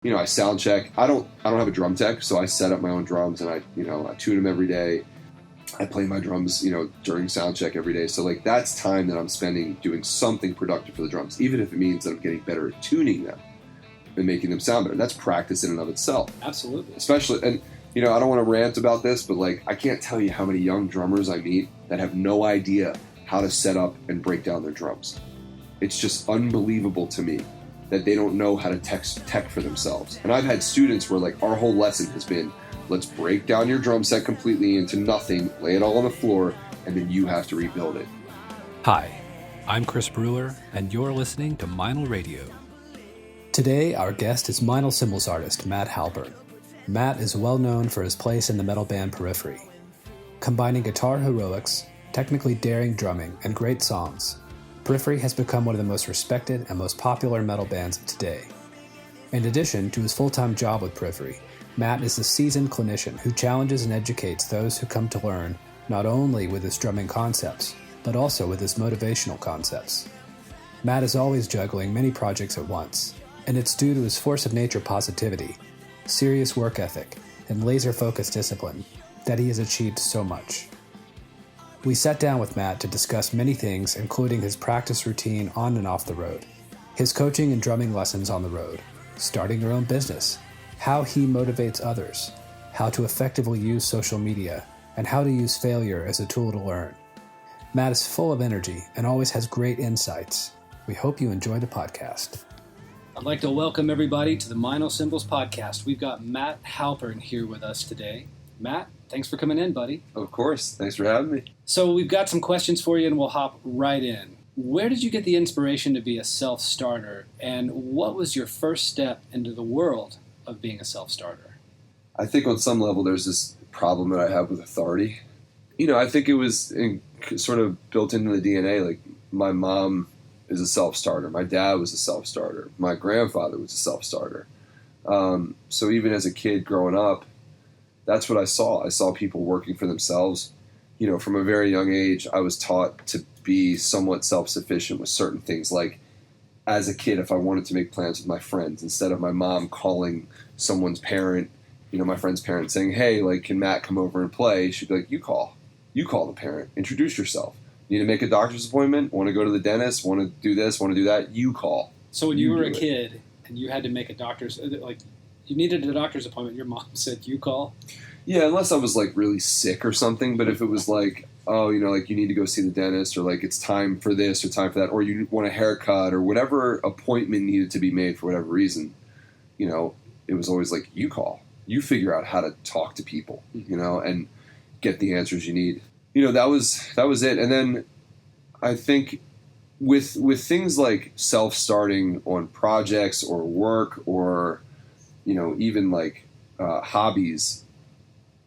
I sound check. I don't have a drum tech, so I set up my own drums and I tune them every day. I play my drums, during sound check every day. So like that's time that I'm spending doing something productive for the drums, even if it means that I'm getting better at tuning them and making them sound better. That's practice in and of itself. Absolutely. Especially, and I don't want to rant about this, but like I can't tell you how many young drummers I meet that have no idea how to set up and break down their drums. It's just unbelievable to me that they don't know how to tech for themselves. And I've had students where like our whole lesson has been, let's break down your drum set completely into nothing, lay it all on the floor, and then you have to rebuild it. Hi, I'm Chris Brewer, and you're listening to Meinl Radio. Today, our guest is Meinl Cymbals artist Matt Halpern. Matt is well known for his place in the metal band Periphery. Combining guitar heroics, technically daring drumming, and great songs, Periphery has become one of the most respected and most popular metal bands of today. In addition to his full-time job with Periphery, Matt is a seasoned clinician who challenges and educates those who come to learn not only with his drumming concepts, but also with his motivational concepts. Matt is always juggling many projects at once, and it's due to his force of nature positivity, serious work ethic, and laser-focused discipline that he has achieved so much. We sat down with Matt to discuss many things, including his practice routine on and off the road, his coaching and drumming lessons on the road, starting your own business, how he motivates others, how to effectively use social media, and how to use failure as a tool to learn. Matt is full of energy and always has great insights. We hope you enjoy the podcast. I'd like to welcome everybody to the Meinl Cymbals podcast. We've got Matt Halpern here with us today. Matt, thanks for coming in, buddy. Of course. Thanks for having me. So we've got some questions for you, and we'll hop right in. Where did you get the inspiration to be a self-starter, and what was your first step into the world of being a self-starter? I think on some level there's this problem that I have with authority. I think it was sort of built into the DNA. Like my mom is a self-starter. My dad was a self-starter. My grandfather was a self-starter. So even as a kid growing up, that's what I saw. I saw people working for themselves. From a very young age, I was taught to be somewhat self-sufficient with certain things. Like as a kid, if I wanted to make plans with my friends, instead of my mom calling someone's parent, my friend's parent saying, hey, like, can Matt come over and play? She'd be like, you call the parent, introduce yourself. Need to make a doctor's appointment, want to go to the dentist, want to do this, want to do that, you call. So when you were a kid and you had to make a doctor's, you needed a doctor's appointment, your mom said, you call? Yeah, unless I was like really sick or something, but if it was like, oh, like you need to go see the dentist, or like it's time for this or time for that, or you want a haircut or whatever appointment needed to be made for whatever reason, it was always like, you call. You figure out how to talk to people, and get the answers you need. That was it. And then I think with things like self-starting on projects or work or, even like hobbies,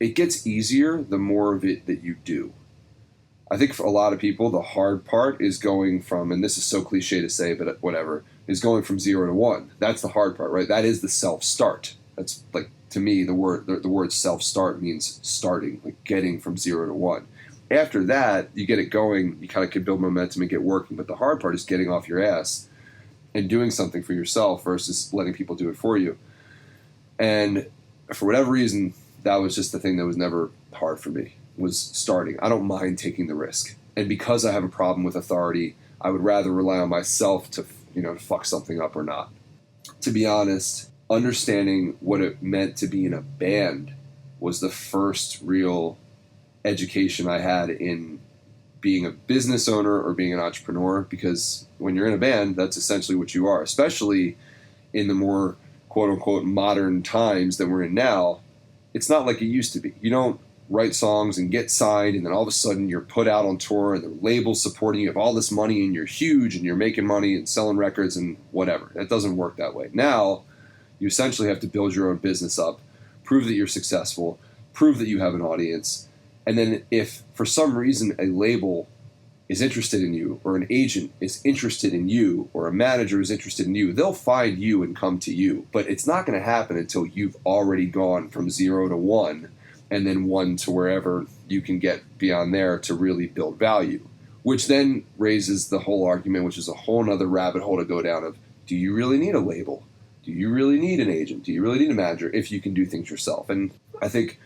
it gets easier the more of it that you do. I think for a lot of people, the hard part is going from, and this is so cliche to say, but whatever, is going from 0 to 1. That's the hard part, right? That is the self-start. That's like, to me, the word self-start means starting, like getting from 0 to 1. After that, you get it going, you kind of can build momentum and get working, but the hard part is getting off your ass and doing something for yourself versus letting people do it for you. And for whatever reason, that was just the thing that was never hard for me, was starting. I don't mind taking the risk. And because I have a problem with authority, I would rather rely on myself to, to fuck something up or not. To be honest, understanding what it meant to be in a band was the first real education I had in being a business owner or being an entrepreneur, because when you're in a band, that's essentially what you are, especially in the more quote-unquote modern times that we're in now. It's not like it used to be. You don't write songs and get signed, and then all of a sudden you're put out on tour and the label's supporting you, have all this money, and you're huge and you're making money and selling records and whatever. It doesn't work that way. Now, you essentially have to build your own business up, prove that you're successful, prove that you have an audience, and then if for some reason a label is interested in you, or an agent is interested in you, or a manager is interested in you, they'll find you and come to you. But it's not going to happen until you've already gone from 0 to 1, and then 1 to wherever you can get beyond there to really build value. Which then raises the whole argument, which is a whole nother rabbit hole to go down of, do you really need a label? do you really need an agent? Do you really need a manager if you can do things yourself? And I think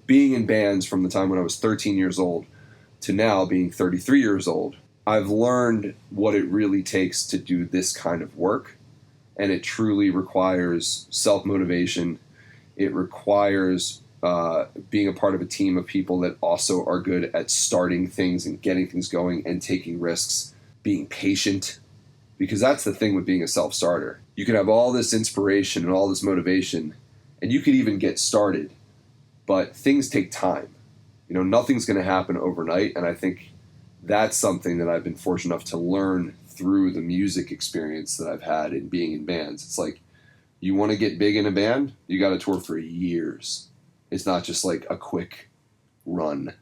being in bands from the time when I was 13 years old to now being 33 years old, I've learned what it really takes to do this kind of work. And it truly requires self-motivation. It requires being a part of a team of people that also are good at starting things and getting things going and taking risks, being patient. Because that's the thing with being a self-starter. You can have all this inspiration and all this motivation, and you could even get started. But things take time. Nothing's going to happen overnight. And I think that's something that I've been fortunate enough to learn through the music experience that I've had in being in bands. It's like, you want to get big in a band, you got to tour for years. It's not just like a quick run.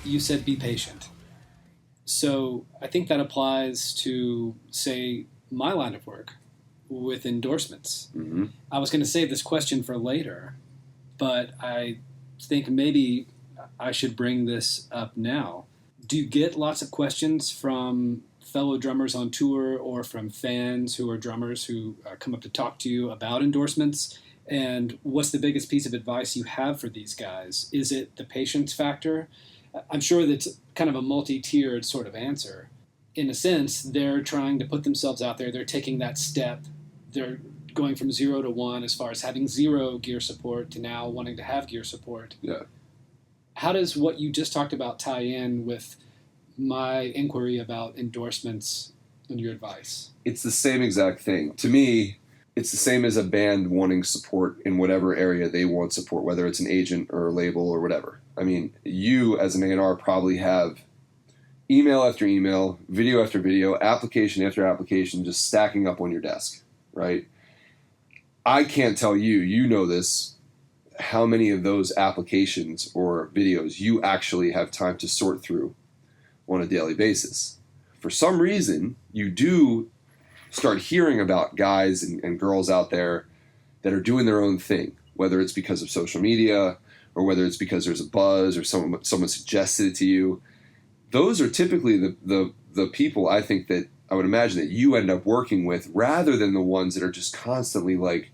You said be patient. So I think that applies to, say, my line of work with endorsements. Mm-hmm. I was going to save this question for later, but I think maybe I should bring this up now. Do you get lots of questions from fellow drummers on tour or from fans who are drummers who come up to talk to you about endorsements? And what's the biggest piece of advice you have for these guys? Is it the patience factor? I'm sure that's kind of a multi-tiered sort of answer. In a sense, they're trying to put themselves out there. They're taking that step. They're going from 0 to 1 as far as having 0 gear support to now wanting to have gear support. Yeah. How does what you just talked about tie in with my inquiry about endorsements and your advice? It's the same exact thing. To me, it's the same as a band wanting support in whatever area they want support, whether it's an agent or a label or whatever. I mean, you as an A&R probably have email after email, video after video, application after application just stacking up on your desk, right? I can't tell you, you know this, how many of those applications or videos you actually have time to sort through on a daily basis. For some reason, you do start hearing about guys and girls out there that are doing their own thing, whether it's because of social media or whether it's because there's a buzz or someone suggested it to you. Those are typically the people I think that I would imagine that you end up working with, rather than the ones that are just constantly like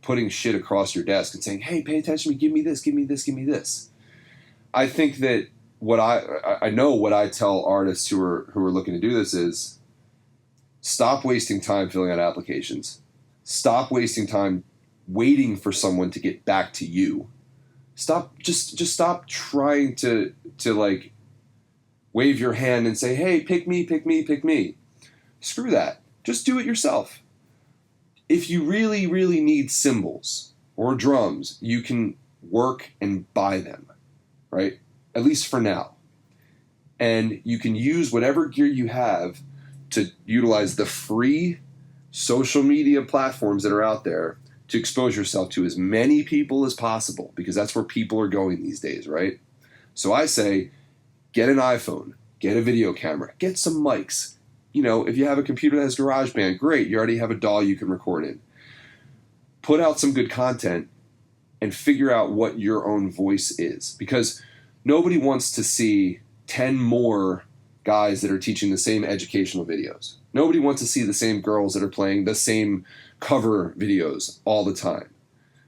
putting shit across your desk and saying, hey, pay attention to me, give me this, give me this, give me this. I think that what I know what I tell artists who are looking to do this is, stop wasting time filling out applications. Stop wasting time waiting for someone to get back to you. Just stop trying to like wave your hand and say, hey, pick me, pick me, pick me. Screw that. Just do it yourself. If you really, really need cymbals or drums, you can work and buy them, right? At least for now. And you can use whatever gear you have to utilize the free social media platforms that are out there to expose yourself to as many people as possible, because that's where people are going these days, right? So I say, get an iPhone, get a video camera, get some mics. If you have a computer that has GarageBand, great, you already have a DAW you can record in. Put out some good content and figure out what your own voice is, because nobody wants to see 10 more guys that are teaching the same educational videos. Nobody wants to see the same girls that are playing the same cover videos all the time.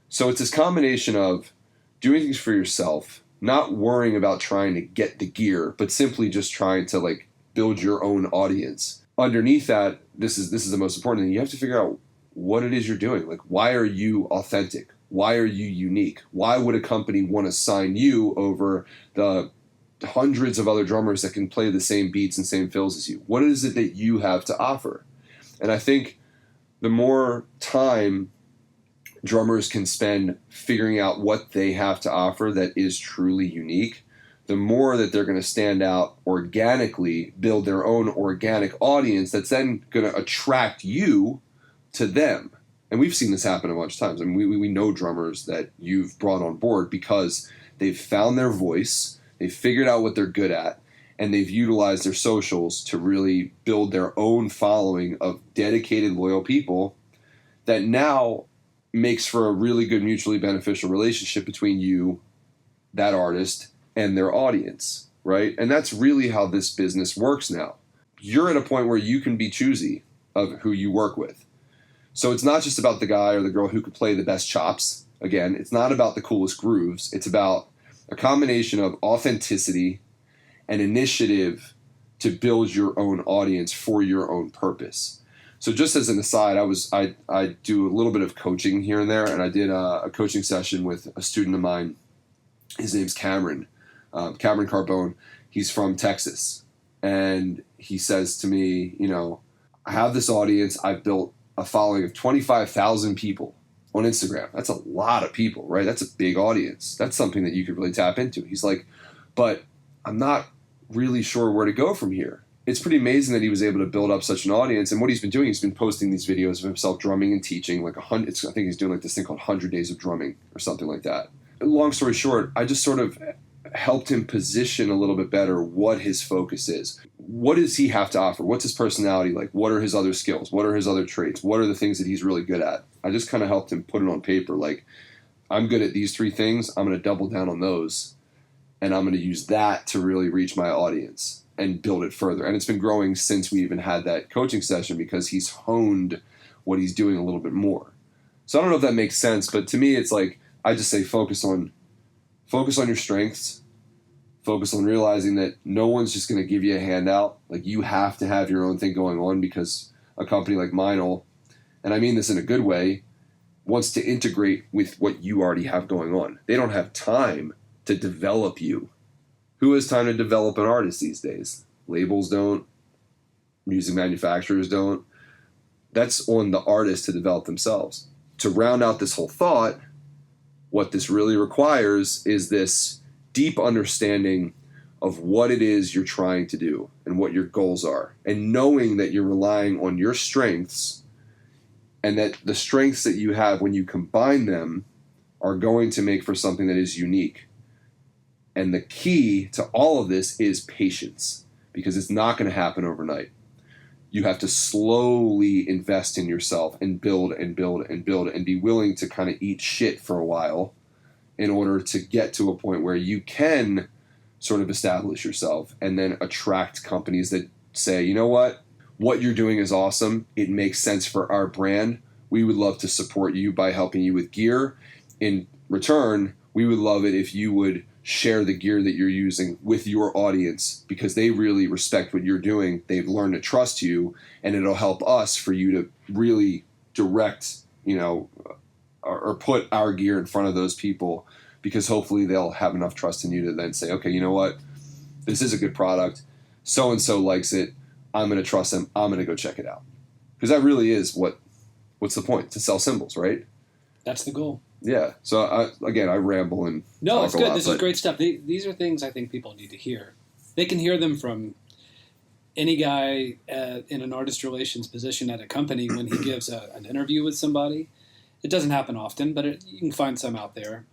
So it's this combination of doing things for yourself, not worrying about trying to get the gear, but simply just trying to like build your own audience. Underneath that, this is the most important thing. You have to figure out what it is you're doing. Like, why are you authentic? Why are you unique? Why would a company want to sign you over the hundreds of other drummers that can play the same beats and same fills as you? What is it that you have to offer? And I think the more time drummers can spend figuring out what they have to offer that is truly unique, the more that they're going to stand out organically, build their own organic audience that's then going to attract you to them. And we've seen this happen a bunch of times. I mean, we know drummers that you've brought on board because they've found their voice, they've figured out what they're good at, and they've utilized their socials to really build their own following of dedicated, loyal people that now makes for a really good mutually beneficial relationship between you, that artist, and their audience, right? And that's really how this business works now. You're at a point where you can be choosy of who you work with. So it's not just about the guy or the girl who could play the best chops. Again, it's not about the coolest grooves. It's about a combination of authenticity and initiative to build your own audience for your own purpose. So just as an aside, I do a little bit of coaching here and there, and I did a coaching session with a student of mine. His name's Cameron Carbone. He's from Texas, and he says to me, I have this audience. I've built a following of 25,000 people on Instagram. That's a lot of people, right? That's a big audience. That's something that you could really tap into. He's like, but I'm not really sure where to go from here. It's pretty amazing that he was able to build up such an audience. And what he's been doing, he's been posting these videos of himself drumming and teaching, like I think he's doing like this thing called 100 Days of Drumming or something like that. Long story short, I just sort of helped him position a little bit better what his focus is. What does he have to offer? What's his personality like? What are his other skills? What are his other traits? What are the things that he's really good at? I just kind of helped him put it on paper. Like, I'm good at these 3 things. I'm going to double down on those. And I'm going to use that to really reach my audience and build it further. And it's been growing since we even had that coaching session because he's honed what he's doing a little bit more. So I don't know if that makes sense, but to me, it's like, I just say focus on your strengths. Focus on realizing that no one's just going to give you a handout. Like, you have to have your own thing going on because a company like Meinl, and I mean this in a good way, wants to integrate with what you already have going on. They don't have time to develop you. Who has time to develop an artist these days? Labels don't. Music manufacturers don't. That's on the artist to develop themselves. To round out this whole thought, what this really requires is this deep understanding of what it is you're trying to do and what your goals are, and knowing that you're relying on your strengths and that the strengths that you have, when you combine them, are going to make for something that is unique. And the key to all of this is patience, because it's not going to happen overnight. You have to slowly invest in yourself and build and build and build and be willing to kind of eat shit for a while in order to get to a point where you can sort of establish yourself and then attract companies that say, you know what you're doing is awesome. It makes sense for our brand. We would love to support you by helping you with gear. In return, we would love it if you would share the gear that you're using with your audience because they really respect what you're doing. They've learned to trust you, and it'll help us for you to really direct, or put our gear in front of those people, because hopefully they'll have enough trust in you to then say, okay, you know what? This is a good product. So-and-so likes it. I'm going to trust them. I'm going to go check it out. Because that really is what's the point? To sell cymbals, right? That's the goal. Yeah. So, I ramble and no, it's good. This is great stuff. These are things I think people need to hear. They can hear them from any guy in an artist relations position at a company when he gives an interview with somebody. It doesn't happen often, but you can find some out there.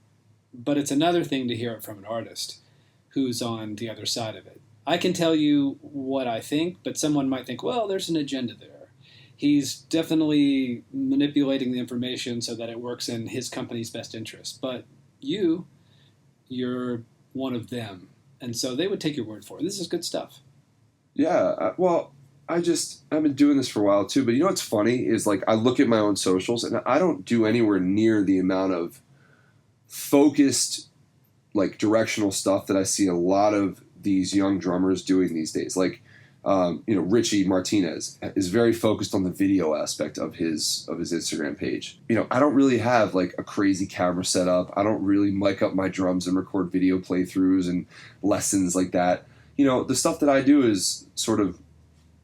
But it's another thing to hear it from an artist who's on the other side of it. I can tell you what I think, but someone might think, well, there's an agenda there. He's definitely manipulating the information so that it works in his company's best interest. But you're one of them. And so they would take your word for it. This is good stuff. Yeah. Well, I've been doing this for a while too. But you know what's funny is, like, I look at my own socials and I don't do anywhere near the amount of focused, like, directional stuff that I see a lot of these young drummers doing these days. Like, Richie Martinez is very focused on the video aspect of his Instagram page. I don't really have like a crazy camera setup. I don't really mic up my drums and record video playthroughs and lessons like that. The stuff that I do is sort of,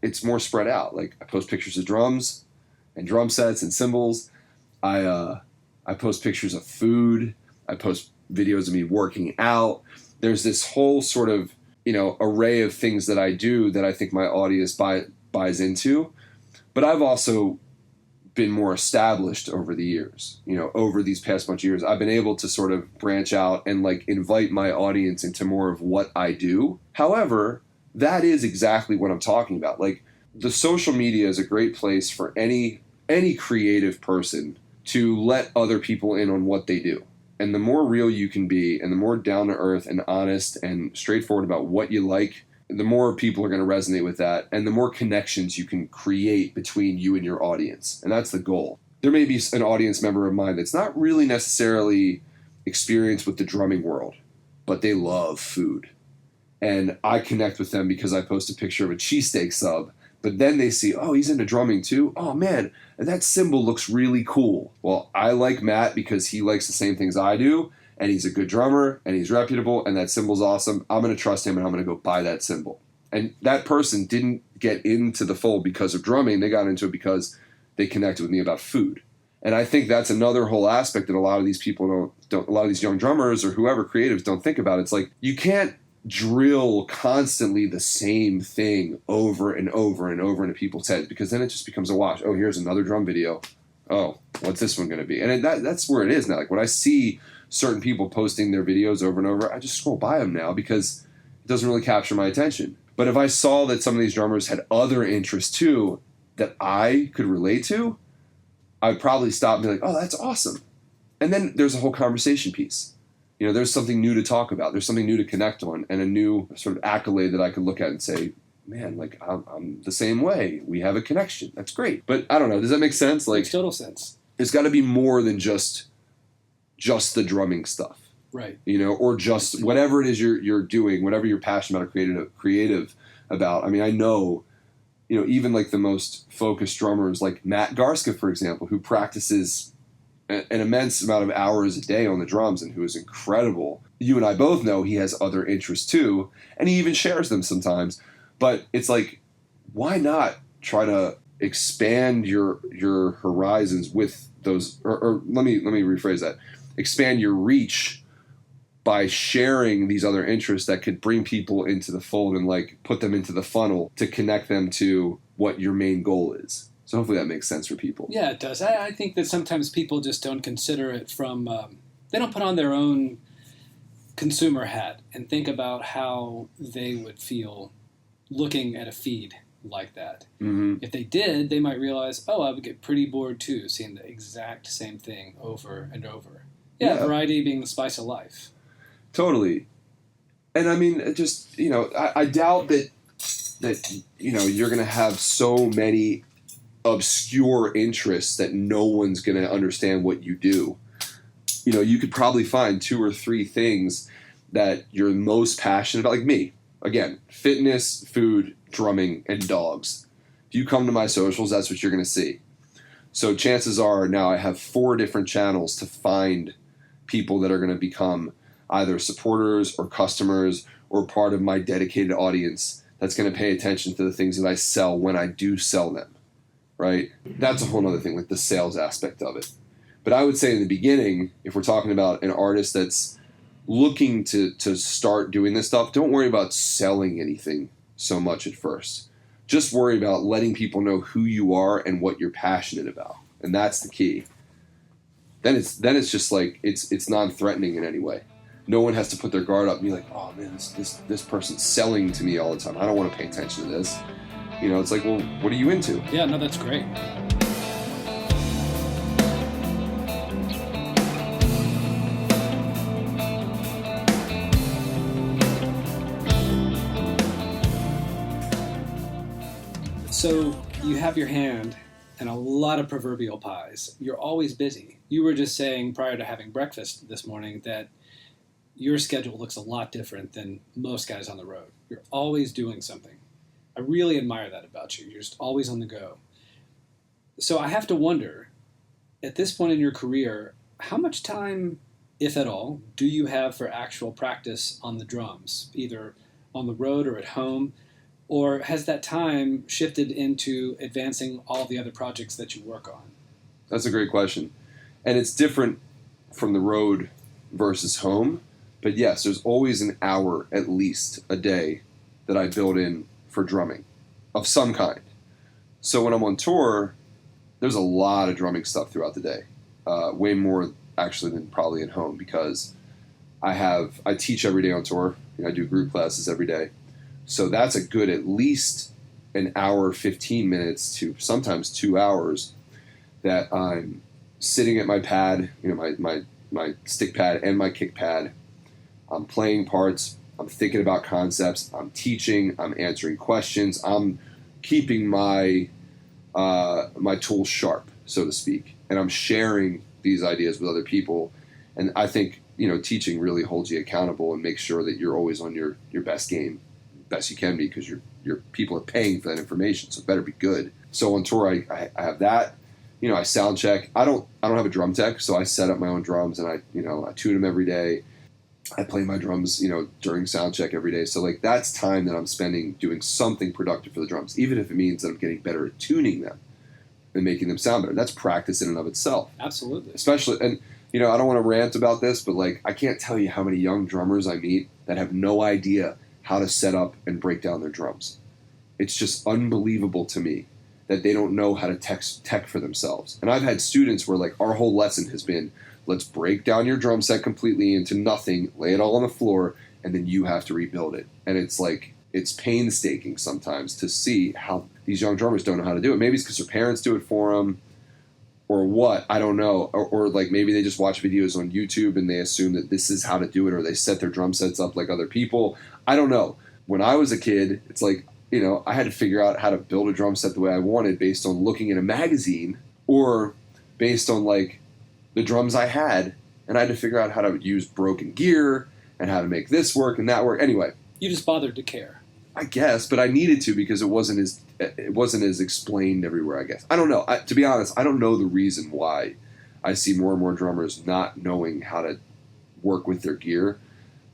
it's more spread out. Like, I post pictures of drums and drum sets and cymbals. I post pictures of food. I post videos of me working out. There's this whole sort of array of things that I do that I think my audience buys into. But I've also been more established over the years. Over these past bunch of years, I've been able to sort of branch out and, like, invite my audience into more of what I do. However, that is exactly what I'm talking about. Like, the social media is a great place for any creative person to let other people in on what they do. And the more real you can be, and the more down to earth and honest and straightforward about what you like, the more people are going to resonate with that, and the more connections you can create between you and your audience. And that's the goal. There may be an audience member of mine that's not really necessarily experienced with the drumming world, but they love food. And I connect with them because I post a picture of a cheesesteak sub, but then they see, oh, he's into drumming too? Oh, man, that cymbal looks really cool. Well, I like Matt because he likes the same things I do, and he's a good drummer, and he's reputable, and that cymbal's awesome. I'm going to trust him, and I'm going to go buy that cymbal. And that person didn't get into the fold because of drumming. They got into it because they connected with me about food. And I think that's another whole aspect that a lot of these people don't a lot of these young drummers or whoever creatives don't think about. It's like, you can't drill constantly the same thing over and over and over into people's heads, because then it just becomes a wash. Oh, here's another drum video. Oh, what's this one going to be? And that's where it is now. Like, when I see certain people posting their videos over and over, I just scroll by them now because it doesn't really capture my attention. But if I saw that some of these drummers had other interests too that I could relate to, I'd probably stop and be like, oh, that's awesome. And then there's a whole conversation piece. You know, there's something new to talk about. There's something new to connect on, and a new sort of accolade that I could look at and say, man, like, I'm the same way. We have a connection. That's great. But I don't know. Does that make sense? Like, makes total sense. It's got to be more than just the drumming stuff. Right. You know, or just whatever it is you're doing, whatever you're passionate about or creative about. I mean, I know, you know, even like the most focused drummers, like Matt Garska, for example, who practices an immense amount of hours a day on the drums and who is incredible. You and I both know he has other interests too, and he even shares them sometimes. But it's like, why not try to expand your horizons with those, or let me rephrase that. Expand your reach by sharing these other interests that could bring people into the fold and like put them into the funnel to connect them to what your main goal is. So hopefully that makes sense for people. Yeah, it does. I think that sometimes people just don't consider it from, they don't put on their own consumer hat and think about how they would feel looking at a feed like that. Mm-hmm. If they did, they might realize, oh, I would get pretty bored too, seeing the exact same thing over and over. Yeah, variety being the spice of life. Totally. And I mean, just, you know, I doubt that, you know, you're going to have so many obscure interests that no one's going to understand what you do. You know, you could probably find 2 or 3 things that you're most passionate about. Like me, again, fitness, food, drumming, and dogs. If you come to my socials, that's what you're going to see. So chances are now I have 4 different channels to find people that are going to become either supporters or customers or part of my dedicated audience that's going to pay attention to the things that I sell when I do sell them, right? That's a whole other thing, like the sales aspect of it. But I would say in the beginning, if we're talking about an artist that's looking to start doing this stuff, don't worry about selling anything so much at first. Just worry about letting people know who you are and what you're passionate about. And that's the key. Then it's just like, it's non-threatening in any way. No one has to put their guard up and be like, oh man, this person's selling to me all the time. I don't want to pay attention to this. You know, it's like, well, what are you into? Yeah, no, that's great. So you have your hand and a lot of proverbial pies. You're always busy. You were just saying prior to having breakfast this morning that your schedule looks a lot different than most guys on the road. You're always doing something. I really admire that about you. You're just always on the go. So I have to wonder, at this point in your career, how much time, if at all, do you have for actual practice on the drums, either on the road or at home? Or has that time shifted into advancing all the other projects that you work on? That's a great question. And it's different from the road versus home. But yes, there's always an hour at least a day that I build in for drumming of some kind. So when I'm on tour, there's a lot of drumming stuff throughout the day. Way more actually than probably at home, because I teach every day on tour. You know, I do group classes every day. So that's a good at least an hour, 15 minutes to sometimes 2 hours that I'm sitting at my pad, my stick pad and my kick pad. I'm playing parts. I'm thinking about concepts. I'm teaching. I'm answering questions. I'm keeping my my tools sharp, so to speak, and I'm sharing these ideas with other people. And I think teaching really holds you accountable and makes sure that you're always on your best game, best you can be, because your people are paying for that information, so it better be good. So on tour, I have that. I sound check. I don't have a drum tech, so I set up my own drums and I tune them every day. I play my drums, during sound check every day. So like that's time that I'm spending doing something productive for the drums, even if it means that I'm getting better at tuning them and making them sound better. That's practice in and of itself. Absolutely. Especially, and I don't want to rant about this, but like I can't tell you how many young drummers I meet that have no idea how to set up and break down their drums. It's just unbelievable to me that they don't know how to tech for themselves. And I've had students where like our whole lesson has been, let's break down your drum set completely into nothing, lay it all on the floor, and then you have to rebuild it. And it's like, it's painstaking sometimes to see how these young drummers don't know how to do it. Maybe it's because their parents do it for them or what, I don't know. Or like maybe they just watch videos on YouTube and they assume that this is how to do it, or they set their drum sets up like other people. I don't know. When I was a kid, it's like, I had to figure out how to build a drum set the way I wanted based on looking at a magazine or based on like the drums I had, and I had to figure out how to use broken gear and how to make this work and that work. Anyway, you just bothered to care, I guess, but I needed to because it wasn't as explained everywhere. I guess I don't know. To be honest, I don't know the reason why I see more and more drummers not knowing how to work with their gear.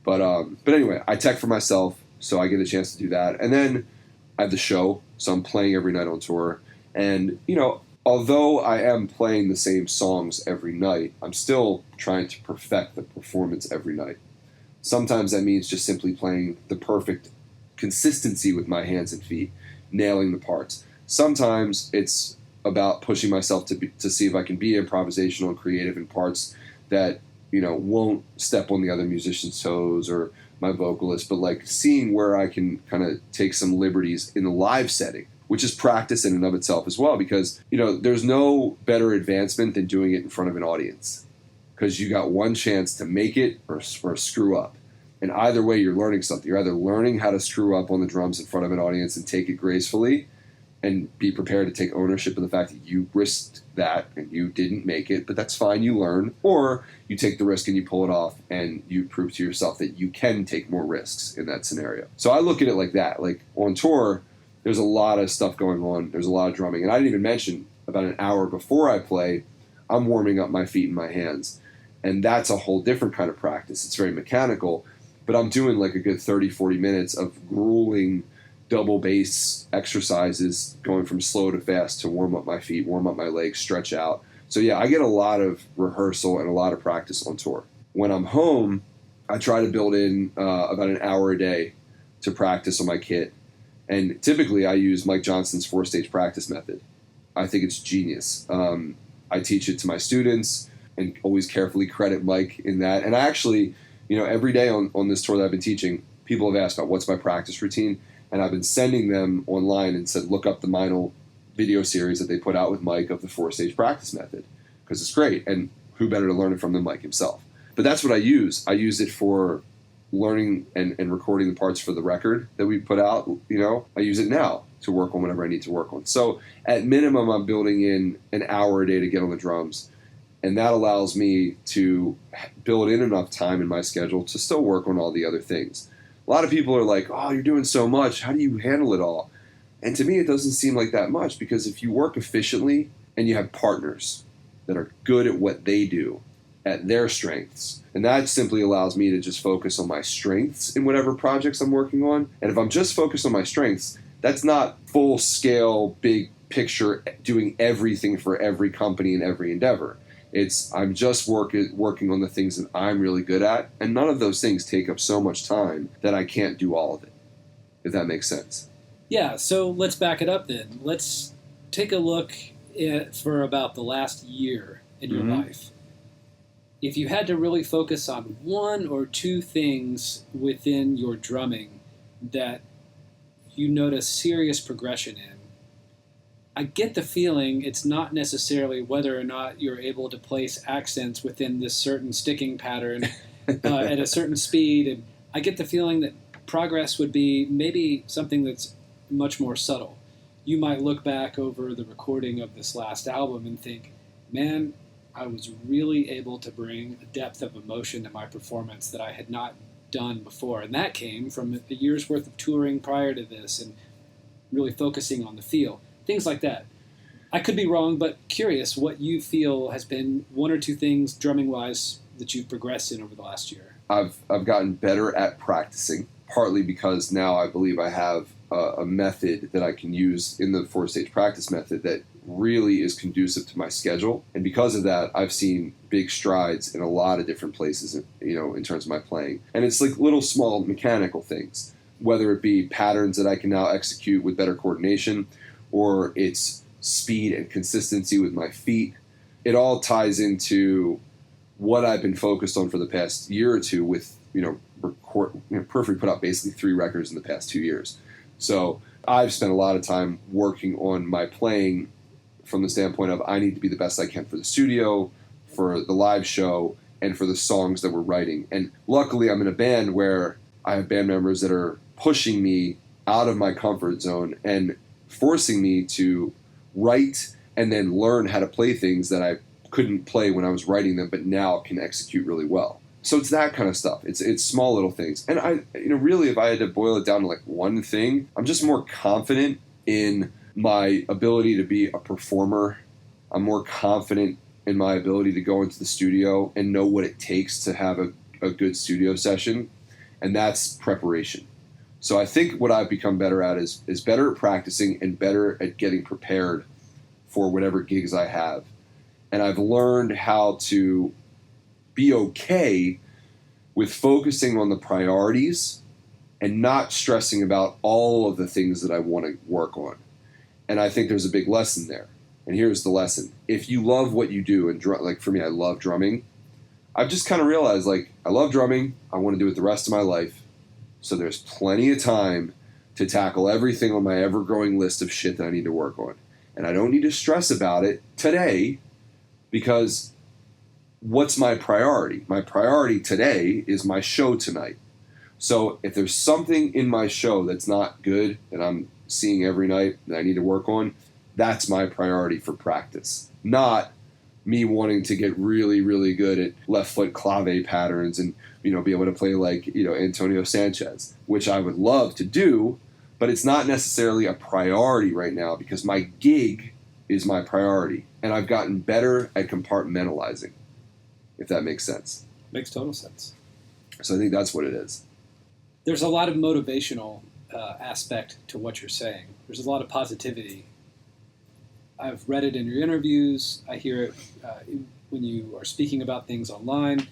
But anyway, I tech for myself, so I get a chance to do that, and then I have the show, so I'm playing every night on tour, and although I am playing the same songs every night, I'm still trying to perfect the performance every night. Sometimes that means just simply playing the perfect consistency with my hands and feet, nailing the parts. Sometimes it's about pushing myself to see if I can be improvisational and creative in parts that won't step on the other musician's toes or my vocalist, but like seeing where I can kind of take some liberties in the live setting, which is practice in and of itself as well, because, there's no better advancement than doing it in front of an audience, because you got one chance to make it or screw up. And either way, you're learning something. You're either learning how to screw up on the drums in front of an audience and take it gracefully and be prepared to take ownership of the fact that you risked that and you didn't make it, but that's fine, you learn, or you take the risk and you pull it off and you prove to yourself that you can take more risks in that scenario. So I look at it like that. Like on tour, there's a lot of stuff going on. There's a lot of drumming. And I didn't even mention about an hour before I play, I'm warming up my feet and my hands. And that's a whole different kind of practice. It's very mechanical, but I'm doing like a good 30, 40 minutes of grueling double bass exercises, going from slow to fast to warm up my feet, warm up my legs, stretch out. So yeah, I get a lot of rehearsal and a lot of practice on tour. When I'm home, I try to build in about an hour a day to practice on my kit. And typically I use Mike Johnston's 4-stage practice method. I think it's genius. I teach it to my students and always carefully credit Mike in that. And I actually, every day on this tour that I've been teaching, people have asked about what's my practice routine. And I've been sending them online and said, look up the Meinl video series that they put out with Mike of the 4-stage practice method, because it's great. And who better to learn it from than Mike himself? But that's what I use. I use it for learning and recording the parts for the record that we put out. I use it now to work on whatever I need to work on. So at minimum, I'm building in an hour a day to get on the drums. And that allows me to build in enough time in my schedule to still work on all the other things. A lot of people are like, oh, you're doing so much. How do you handle it all? And to me, it doesn't seem like that much, because if you work efficiently and you have partners that are good at what they do, at their strengths, and that simply allows me to just focus on my strengths in whatever projects I'm working on. And if I'm just focused on my strengths, that's not full scale, big picture, doing everything for every company and every endeavor. I'm just working on the things that I'm really good at, and none of those things take up so much time that I can't do all of it, if that makes sense. Yeah, so let's back it up then. Let's take a look for about the last year in your life. If you had to really focus on one or two things within your drumming that you notice serious progression in. I get the feeling it's not necessarily whether or not you're able to place accents within this certain sticking pattern at a certain speed. And I get the feeling that progress would be maybe something that's much more subtle. You might look back over the recording of this last album and think, man, I was really able to bring a depth of emotion to my performance that I had not done before. And that came from a year's worth of touring prior to this and really focusing on the feel. Things like that. I could be wrong, but curious what you feel has been one or two things drumming-wise that you've progressed in over the last year. I've gotten better at practicing, partly because now I believe I have a method that I can use in the 4-stage practice method that really is conducive to my schedule. And because of that, I've seen big strides in a lot of different places, in terms of my playing. And it's like little small mechanical things, whether it be patterns that I can now execute with better coordination, or it's speed and consistency with my feet. It all ties into what I've been focused on for the past year or two with, Periphery put out basically 3 records in the past 2 years. So I've spent a lot of time working on my playing from the standpoint of I need to be the best I can for the studio, for the live show, and for the songs that we're writing. And luckily I'm in a band where I have band members that are pushing me out of my comfort zone and forcing me to write and then learn how to play things that I couldn't play when I was writing them, but now can execute really well. So it's that kind of stuff. It's small little things. And I, really, if I had to boil it down to like one thing, I'm just more confident in my ability to be a performer. I'm more confident in my ability to go into the studio and know what it takes to have a good studio session. And that's preparation. So I think what I've become better at is better at practicing and better at getting prepared for whatever gigs I have. And I've learned how to be okay with focusing on the priorities and not stressing about all of the things that I want to work on. And I think there's a big lesson there. And here's the lesson. If you love what you do, and like for me, I love drumming, I've just kind of realized, like, I love drumming. I want to do it the rest of my life. So there's plenty of time to tackle everything on my ever-growing list of shit that I need to work on. And I don't need to stress about it today, because what's my priority? My priority today is my show tonight. So if there's something in my show that's not good that I'm seeing every night that I need to work on, that's my priority for practice. Not me wanting to get really, really good at left foot clave patterns and, be able to play like, Antonio Sanchez, which I would love to do, but it's not necessarily a priority right now because my gig is my priority. And I've gotten better at compartmentalizing, if that makes sense. Makes total sense. So I think that's what it is. There's a lot of motivational aspect to what you're saying. There's a lot of positivity. I've read it in your interviews. I hear it when you are speaking about things online.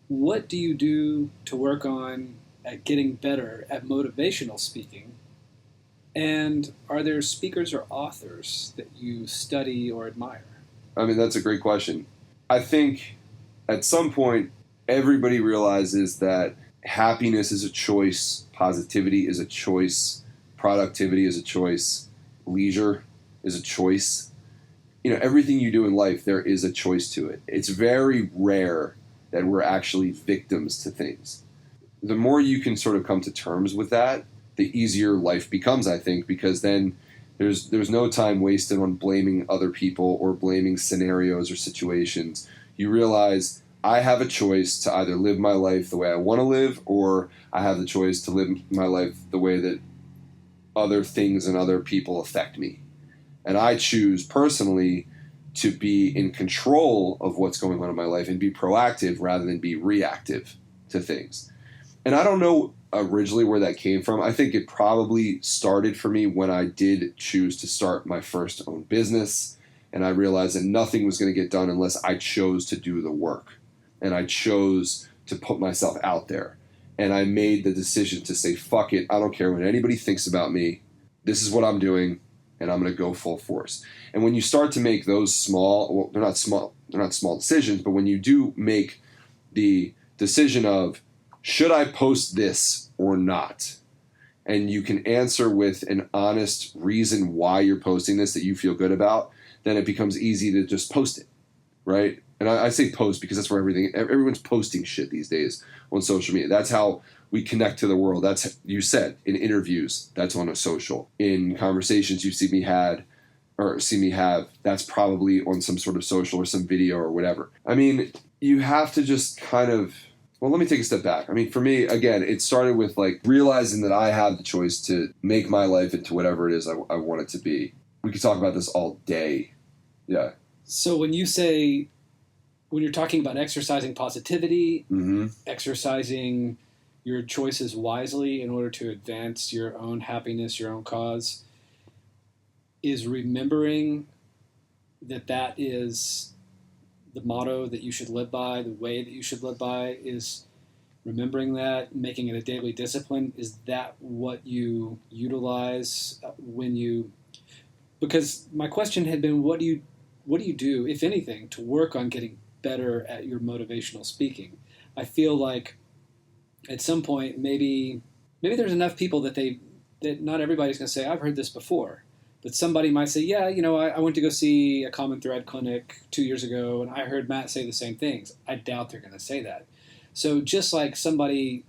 What do you do to work on at getting better at motivational speaking? And are there speakers or authors that you study or admire? I mean, that's a great question. I think at some point, everybody realizes that happiness is a choice, positivity is a choice, productivity is a choice, leisure is a choice. Everything you do in life, there is a choice to it. It's very rare that we're actually victims to things. The more you can sort of come to terms with that, the easier life becomes, I think, because then there's no time wasted on blaming other people or blaming scenarios or situations. You realize I have a choice to either live my life the way I want to live, or I have the choice to live my life the way that other things and other people affect me. And I choose personally to be in control of what's going on in my life and be proactive rather than be reactive to things. And I don't know originally where that came from. I think it probably started for me when I did choose to start my first own business, and I realized that nothing was going to get done unless I chose to do the work, and I chose to put myself out there. And I made the decision to say, fuck it, I don't care what anybody thinks about me. This is what I'm doing, and I'm going to go full force. And when you start to make those they're not small decisions, but when you do make the decision of, should I post this or not? and you can answer with an honest reason why you're posting this that you feel good about, then it becomes easy to just post it, right? And I say post because that's where everyone's posting shit these days on social media. That's how we connect to the world. That's, you said, in interviews, that's on a social. In conversations you see me have, that's probably on some sort of social or some video or whatever. I mean, you have to just kind of, well, let me take a step back. I mean, for me, again, it started with like realizing that I have the choice to make my life into whatever it is I want it to be. We could talk about this all day. Yeah. So when you're talking about exercising positivity, exercising your choices wisely in order to advance your own happiness, your own cause, is remembering that is the motto that you should live by, the way that you should live by, is remembering that, making it a daily discipline. Is that what you utilize because my question had been, what do you do, if anything, to work on getting better at your motivational speaking? I feel like at some point, maybe there's enough people that not everybody's going to say, I've heard this before. But somebody might say, yeah, I went to go see a Common Thread clinic 2 years ago, and I heard Matt say the same things. I doubt they're going to say that. So just like somebody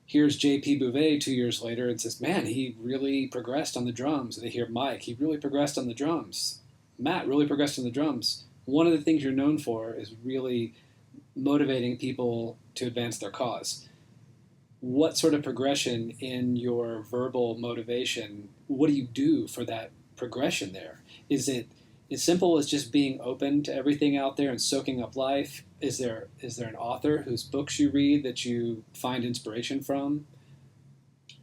hears J.P. Bouvet 2 years later and says, man, he really progressed on the drums. And they hear Mike, he really progressed on the drums. Matt really progressed on the drums. One of the things you're known for is really motivating people to advance their cause. What sort of progression in your verbal motivation, what do you do for that progression there? Is it as simple as just being open to everything out there and soaking up life? Is there an author whose books you read that you find inspiration from?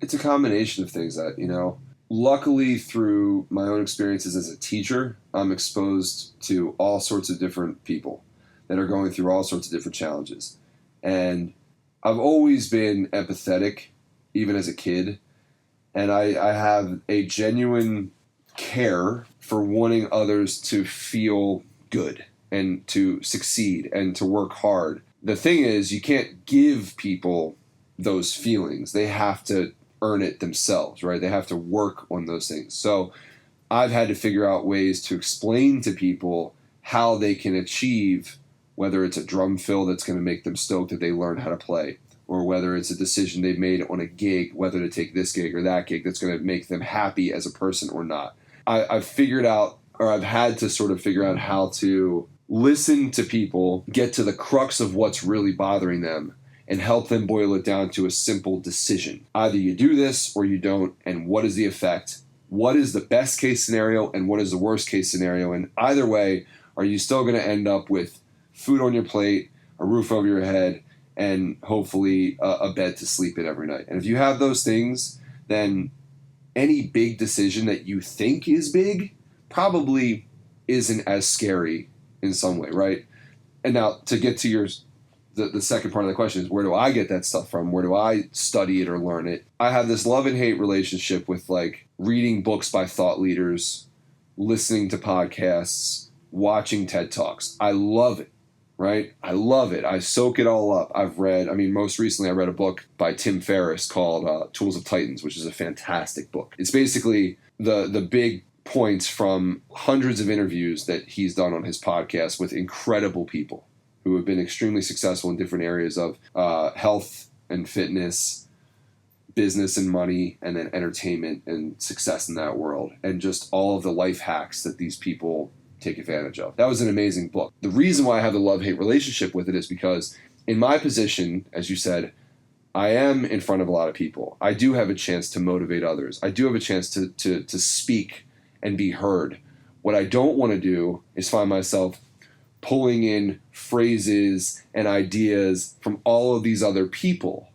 It's a combination of things that, luckily through my own experiences as a teacher, I'm exposed to all sorts of different people that are going through all sorts of different challenges. And I've always been empathetic, even as a kid, and I have a genuine care for wanting others to feel good and to succeed and to work hard. The thing is, you can't give people those feelings. They have to earn it themselves, right? They have to work on those things. So I've had to figure out ways to explain to people how they can achieve, whether it's a drum fill that's going to make them stoked that they learn how to play, or whether it's a decision they've made on a gig, whether to take this gig or that gig that's going to make them happy as a person or not. I've figured out, or I've had to sort of figure out how to listen to people, get to the crux of what's really bothering them, and help them boil it down to a simple decision. Either you do this or you don't, and what is the effect? What is the best case scenario and what is the worst case scenario? And either way, are you still going to end up with food on your plate, a roof over your head, and hopefully a bed to sleep in every night? And if you have those things, then any big decision that you think is big probably isn't as scary in some way, right? And now to get to the second part of the question is, where do I get that stuff from? Where do I study it or learn it? I have this love and hate relationship with like reading books by thought leaders, listening to podcasts, watching TED Talks. I love it. Right? I love it. I soak it all up. Most recently I read a book by Tim Ferriss called Tools of Titans, which is a fantastic book. It's basically the big points from hundreds of interviews that he's done on his podcast with incredible people who have been extremely successful in different areas of health and fitness, business and money, and then entertainment and success in that world, and just all of the life hacks that these people take advantage of. That was an amazing book. The reason why I have the love-hate relationship with it is because in my position, as you said, I am in front of a lot of people. I do have a chance to motivate others. I do have a chance to speak and be heard. What I don't want to do is find myself pulling in phrases and ideas from all of these other people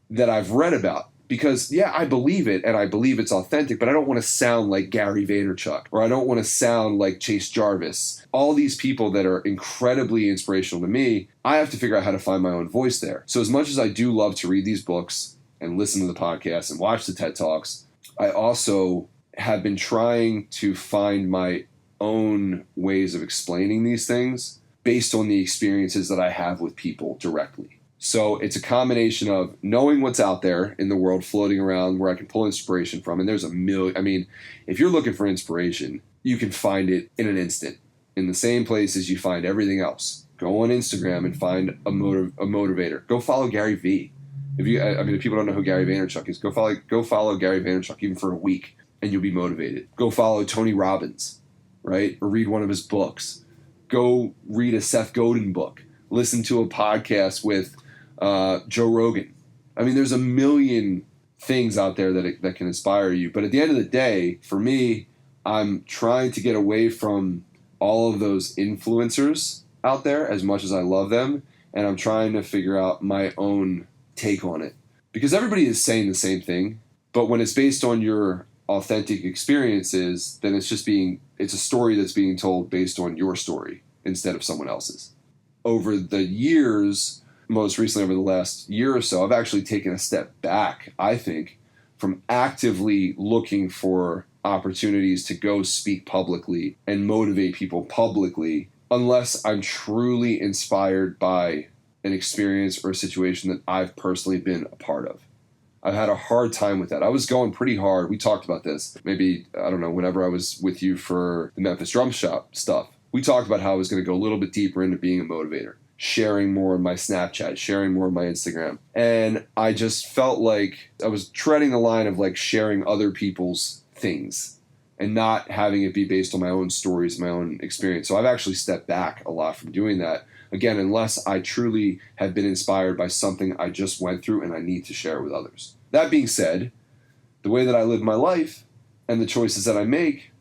that I've read about. Because, yeah, I believe it, and I believe it's authentic, but I don't want to sound like Gary Vaynerchuk, or I don't want to sound like Chase Jarvis. All these people that are incredibly inspirational to me, I have to figure out how to find my own voice there. So as much as I do love to read these books and listen to the podcasts and watch the TED Talks, I also have been trying to find my own ways of explaining these things based on the experiences that I have with people directly. So it's a combination of knowing what's out there in the world floating around where I can pull inspiration from. And there's a million. I mean, if you're looking for inspiration, you can find it in an instant in the same places you find everything else. Go on Instagram and find a motivator. Go follow Gary Vee. If people don't know who Gary Vaynerchuk is, go follow Gary Vaynerchuk even for a week and you'll be motivated. Go follow Tony Robbins, right? Or read one of his books. Go read a Seth Godin book. Listen to a podcast with Joe Rogan. I mean, there's a million things out there that can inspire you. But at the end of the day, for me, I'm trying to get away from all of those influencers out there as much as I love them. And I'm trying to figure out my own take on it. Because everybody is saying the same thing. But when it's based on your authentic experiences, then it's a story that's being told based on your story instead of someone else's. Over the years, most recently over the last year or so, I've actually taken a step back, I think, from actively looking for opportunities to go speak publicly and motivate people publicly, unless I'm truly inspired by an experience or a situation that I've personally been a part of. I've had a hard time with that. I was going pretty hard. We talked about this. Maybe, I don't know, whenever I was with you for the Memphis Drum Shop stuff, we talked about how I was going to go a little bit deeper into being a motivator, sharing more on my Snapchat, sharing more on my Instagram. And I just felt like I was treading the line of like sharing other people's things and not having it be based on my own stories, my own experience. So I've actually stepped back a lot from doing that. Again, unless I truly have been inspired by something I just went through and I need to share with others. That being said, the way that I live my life and the choices that I make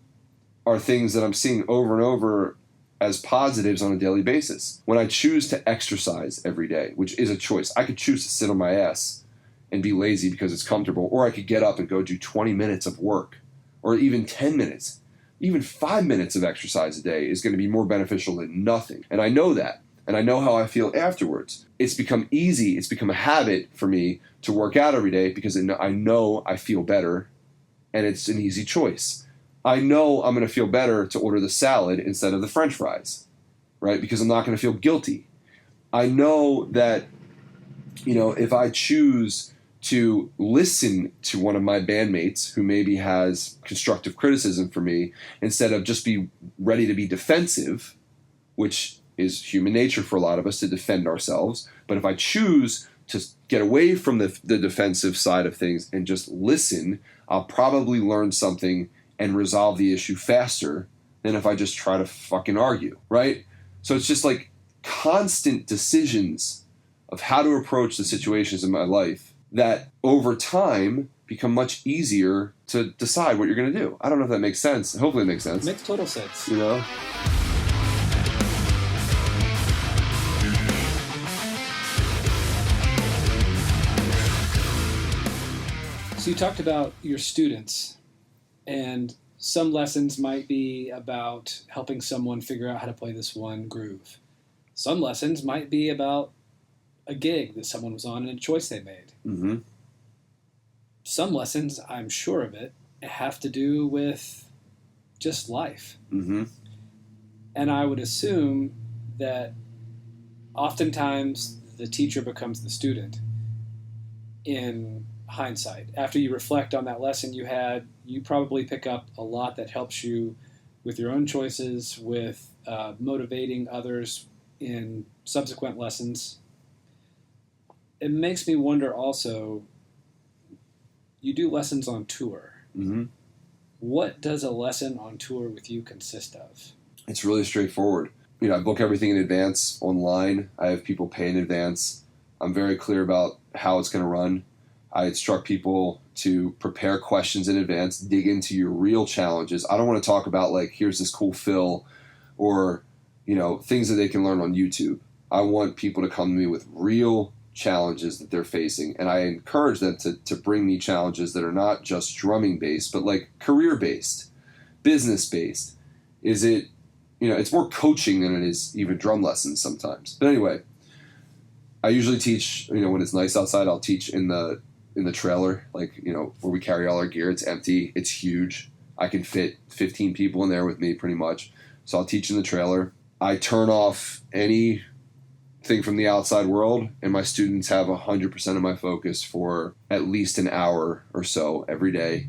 are things that I'm seeing over and over as positives on a daily basis. When I choose to exercise every day, which is a choice, I could choose to sit on my ass and be lazy because it's comfortable, or I could get up and go do 20 minutes of work, or even 10 minutes. Even 5 minutes of exercise a day is going to be more beneficial than nothing. And I know that. And I know how I feel afterwards. It's become easy. It's become a habit for me to work out every day because I know I feel better, and it's an easy choice. I know I'm going to feel better to order the salad instead of the French fries, right? Because I'm not going to feel guilty. I know that, if I choose to listen to one of my bandmates who maybe has constructive criticism for me instead of just be ready to be defensive, which is human nature for a lot of us to defend ourselves. But if I choose to get away from the defensive side of things and just listen, I'll probably learn something and resolve the issue faster than if I just try to fucking argue, right? So it's just like constant decisions of how to approach the situations in my life that over time become much easier to decide what you're going to do. I don't know if that makes sense. Hopefully it makes sense. Makes total sense. So you talked about your students, and some lessons might be about helping someone figure out how to play this one groove. Some lessons might be about a gig that someone was on and a choice they made. Mm-hmm. Some lessons, I'm sure of it, have to do with just life. Mm-hmm. And I would assume that oftentimes the teacher becomes the student in hindsight. After you reflect on that lesson you had, you probably pick up a lot that helps you with your own choices, with motivating others in subsequent lessons. It makes me wonder also, you do lessons on tour. Mm-hmm. What does a lesson on tour with you consist of? It's really straightforward. I book everything in advance online. I have people pay in advance. I'm very clear about how it's going to run. I instruct people to prepare questions in advance, dig into your real challenges. I don't want to talk about here's this cool fill or, things that they can learn on YouTube. I want people to come to me with real challenges that they're facing. And I encourage them to bring me challenges that are not just drumming based, but career based, business based. Is it, it's more coaching than it is even drum lessons sometimes. But anyway, I usually teach, when it's nice outside, I'll teach in the trailer, where we carry all our gear. It's empty. It's huge. I can fit 15 people in there with me pretty much. So I'll teach in the trailer. I turn off anything thing from the outside world, and my students have 100% of my focus for at least an hour or so every day.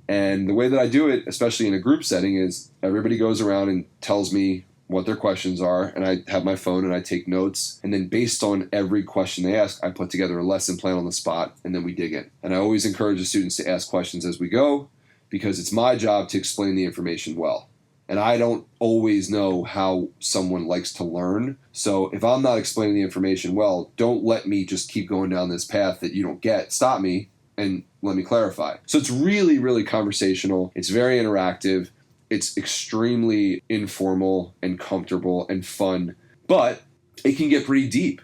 And the way that I do it, especially in a group setting, is everybody goes around and tells me what their questions are, and I have my phone and I take notes, and then based on every question they ask, I put together a lesson plan on the spot, and then we dig in. And I always encourage the students to ask questions as we go, because it's my job to explain the information well. And I don't always know how someone likes to learn. So if I'm not explaining the information well, don't let me just keep going down this path that you don't get. Stop me and let me clarify. So it's really, really conversational. It's very interactive. It's extremely informal and comfortable and fun. But it can get pretty deep,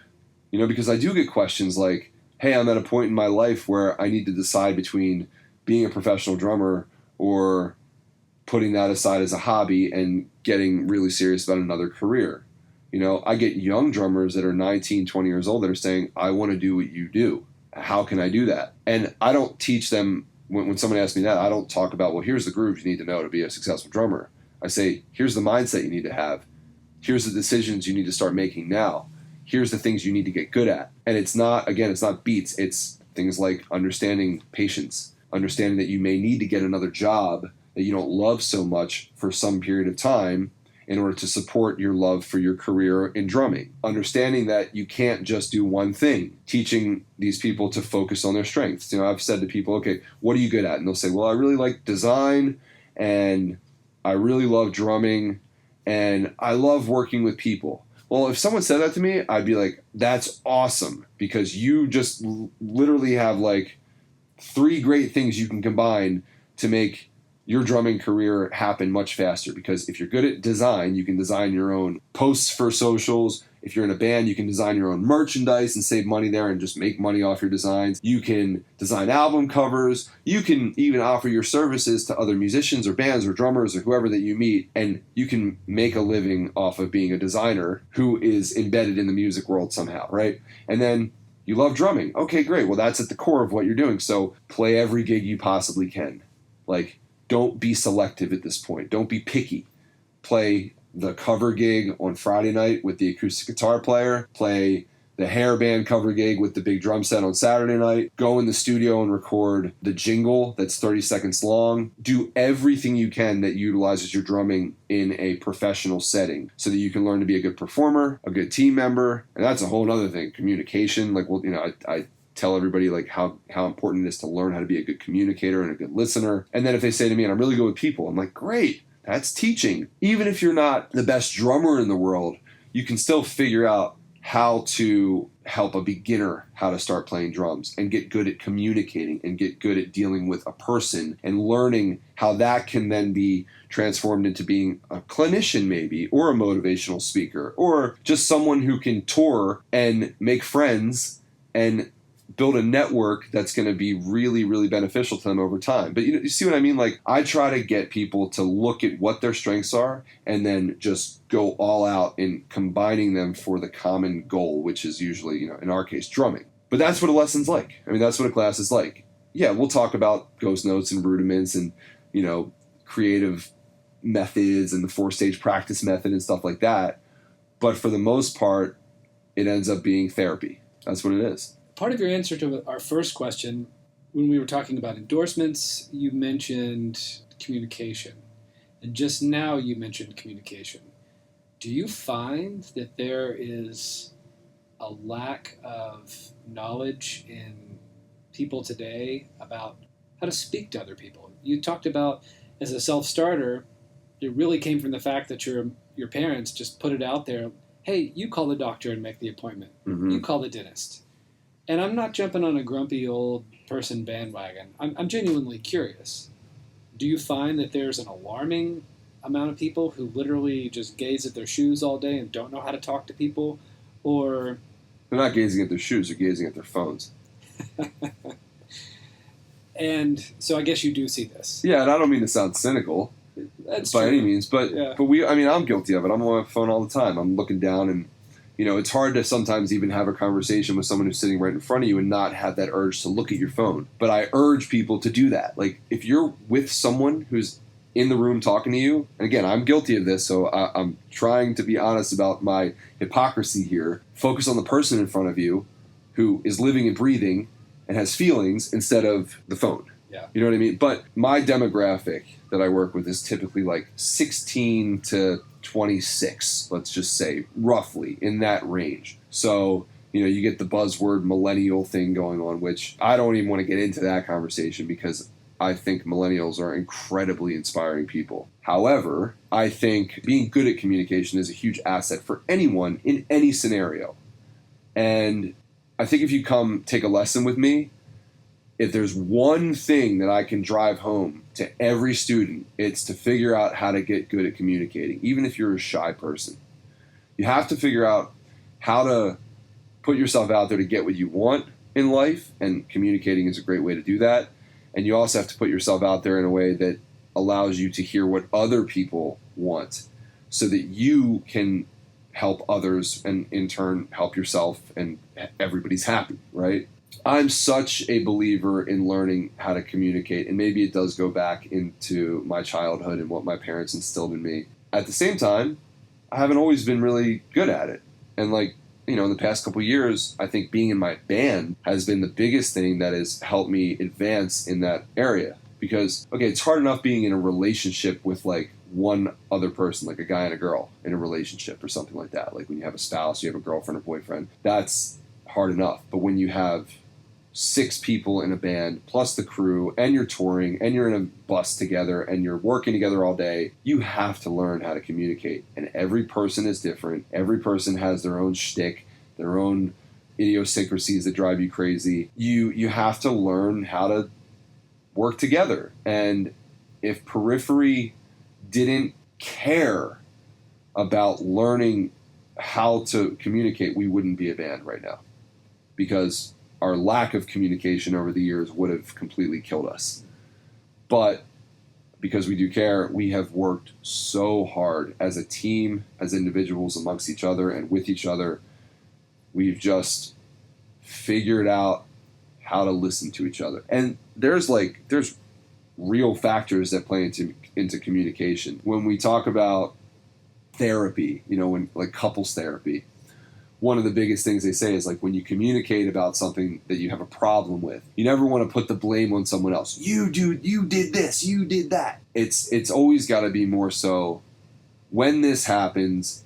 because I do get questions like, hey, I'm at a point in my life where I need to decide between being a professional drummer or putting that aside as a hobby and getting really serious about another career. I get young drummers that are 19, 20 years old that are saying, I want to do what you do. How can I do that? And I don't teach them, when someone asks me that, I don't talk about, well, here's the grooves you need to know to be a successful drummer. I say, here's the mindset you need to have. Here's the decisions you need to start making now. Here's the things you need to get good at. And it's not beats. It's things like understanding patience, understanding that you may need to get another job that you don't love so much for some period of time in order to support your love for your career in drumming. Understanding that you can't just do one thing. Teaching these people to focus on their strengths. I've said to people, okay, what are you good at? And they'll say, well, I really like design, and I really love drumming, and I love working with people. Well, if someone said that to me, I'd be like, that's awesome, because you just literally have like 3 great things you can combine to make your drumming career happen much faster. Because if you're good at design, you can design your own posts for socials. If you're in a band, you can design your own merchandise and save money there and just make money off your designs. You can design album covers. You can even offer your services to other musicians or bands or drummers or whoever that you meet, and you can make a living off of being a designer who is embedded in the music world somehow, right? And then you love drumming. Okay, great. Well, that's at the core of what you're doing. So play every gig you possibly can. Like, don't be selective at this point. Don't be picky. Play the cover gig on Friday night with the acoustic guitar player. Play the hair band cover gig with the big drum set on Saturday night. Go in the studio and record the jingle that's 30 seconds long. Do everything you can that utilizes your drumming in a professional setting so that you can learn to be a good performer, a good team member. And that's a whole other thing, communication. Like, well, I tell everybody like how important it is to learn how to be a good communicator and a good listener. And then if they say to me, and I'm really good with people, I'm like, great, that's teaching. Even if you're not the best drummer in the world, you can still figure out how to help a beginner how to start playing drums and get good at communicating and get good at dealing with a person and learning how that can then be transformed into being a clinician maybe, or a motivational speaker, or just someone who can tour and make friends and build a network that's going to be really, really beneficial to them over time. But you see what I mean? Like, I try to get people to look at what their strengths are and then just go all out in combining them for the common goal, which is usually, in our case, drumming. But that's what a lesson's like. I mean, that's what a class is like. Yeah, we'll talk about ghost notes and rudiments and, creative methods and the 4-stage practice method and stuff like that. But for the most part, it ends up being therapy. That's what it is. Part of your answer to our first question, when we were talking about endorsements, you mentioned communication. And just now you mentioned communication. Do you find that there is a lack of knowledge in people today about how to speak to other people? You talked about, as a self-starter, it really came from the fact that your parents just put it out there. Hey, you call the doctor and make the appointment. Mm-hmm. You call the dentist. And I'm not jumping on a grumpy old person bandwagon. I'm genuinely curious. Do you find that there's an alarming amount of people who literally just gaze at their shoes all day and don't know how to talk to people? Or they're not gazing at their shoes, they're gazing at their phones. And so I guess you do see this. Yeah, and I don't mean to sound cynical That's by true. any means, but I'm guilty of it. I'm on my phone all the time. I'm looking down and it's hard to sometimes even have a conversation with someone who's sitting right in front of you and not have that urge to look at your phone. But I urge people to do that. Like, if you're with someone who's in the room talking to you, and again, I'm guilty of this, so I'm trying to be honest about my hypocrisy here. Focus on the person in front of you who is living and breathing and has feelings instead of the phone. Yeah. You know what I mean? But my demographic that I work with is typically like 16 to 26, let's just say, roughly in that range. So, you get the buzzword millennial thing going on, which I don't even want to get into that conversation because I think millennials are incredibly inspiring people. However, I think being good at communication is a huge asset for anyone in any scenario. And I think if you come take a lesson with me, if there's one thing that I can drive home to every student, it's to figure out how to get good at communicating, even if you're a shy person. You have to figure out how to put yourself out there to get what you want in life, and communicating is a great way to do that. And you also have to put yourself out there in a way that allows you to hear what other people want so that you can help others and in turn help yourself and everybody's happy, right? I'm such a believer in learning how to communicate, and maybe it does go back into my childhood and what my parents instilled in me. At the same time, I haven't always been really good at it. And in the past couple of years, I think being in my band has been the biggest thing that has helped me advance in that area. Because, it's hard enough being in a relationship with one other person, like a guy and a girl in a relationship or something like that. Like when you have a spouse, you have a girlfriend or boyfriend, that's hard enough. But when you have 6 people in a band, plus the crew, and you're touring, and you're in a bus together, and you're working together all day, you have to learn how to communicate. And every person is different. Every person has their own shtick, their own idiosyncrasies that drive you crazy. You have to learn how to work together. And if Periphery didn't care about learning how to communicate, we wouldn't be a band right now. Because our lack of communication over the years would have completely killed us. But because we do care, we have worked so hard as a team, as individuals amongst each other and with each other. We've just figured out how to listen to each other. And there's real factors that play into communication. When we talk about therapy, when couples therapy, one of the biggest things they say is when you communicate about something that you have a problem with, you never want to put the blame on someone else. You did this, you did that. It's always got to be more so, when this happens,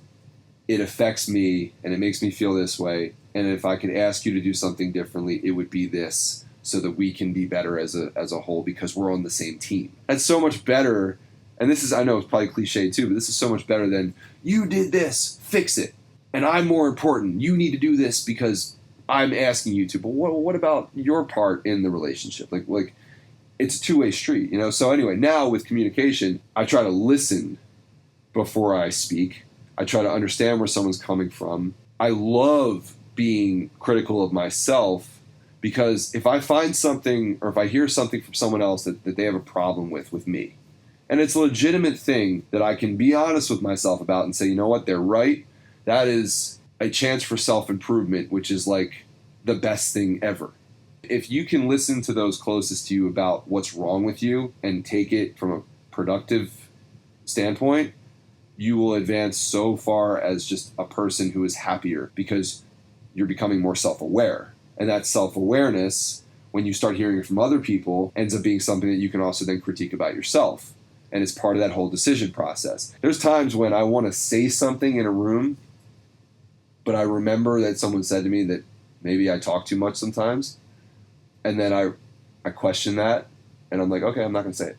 it affects me and it makes me feel this way. And if I could ask you to do something differently, it would be this, so that we can be better as a whole because we're on the same team. That's so much better. And this is, I know it's probably cliche too, but this is so much better than you did this, fix it. And I'm more important. You need to do this because I'm asking you to. But what about your part in the relationship? Like it's a two-way street, So anyway, now with communication, I try to listen before I speak. I try to understand where someone's coming from. I love being critical of myself because if I find something or if I hear something from someone else that they have a problem with me, and it's a legitimate thing that I can be honest with myself about and say, you know what, they're right. That is a chance for self-improvement, which is the best thing ever. If you can listen to those closest to you about what's wrong with you and take it from a productive standpoint, you will advance so far as just a person who is happier because you're becoming more self-aware. And that self-awareness, when you start hearing it from other people, ends up being something that you can also then critique about yourself. And it's part of that whole decision process. There's times when I want to say something in a room, but I remember that someone said to me that maybe I talk too much sometimes. And then I question that, and I'm like, okay, I'm not going to say it.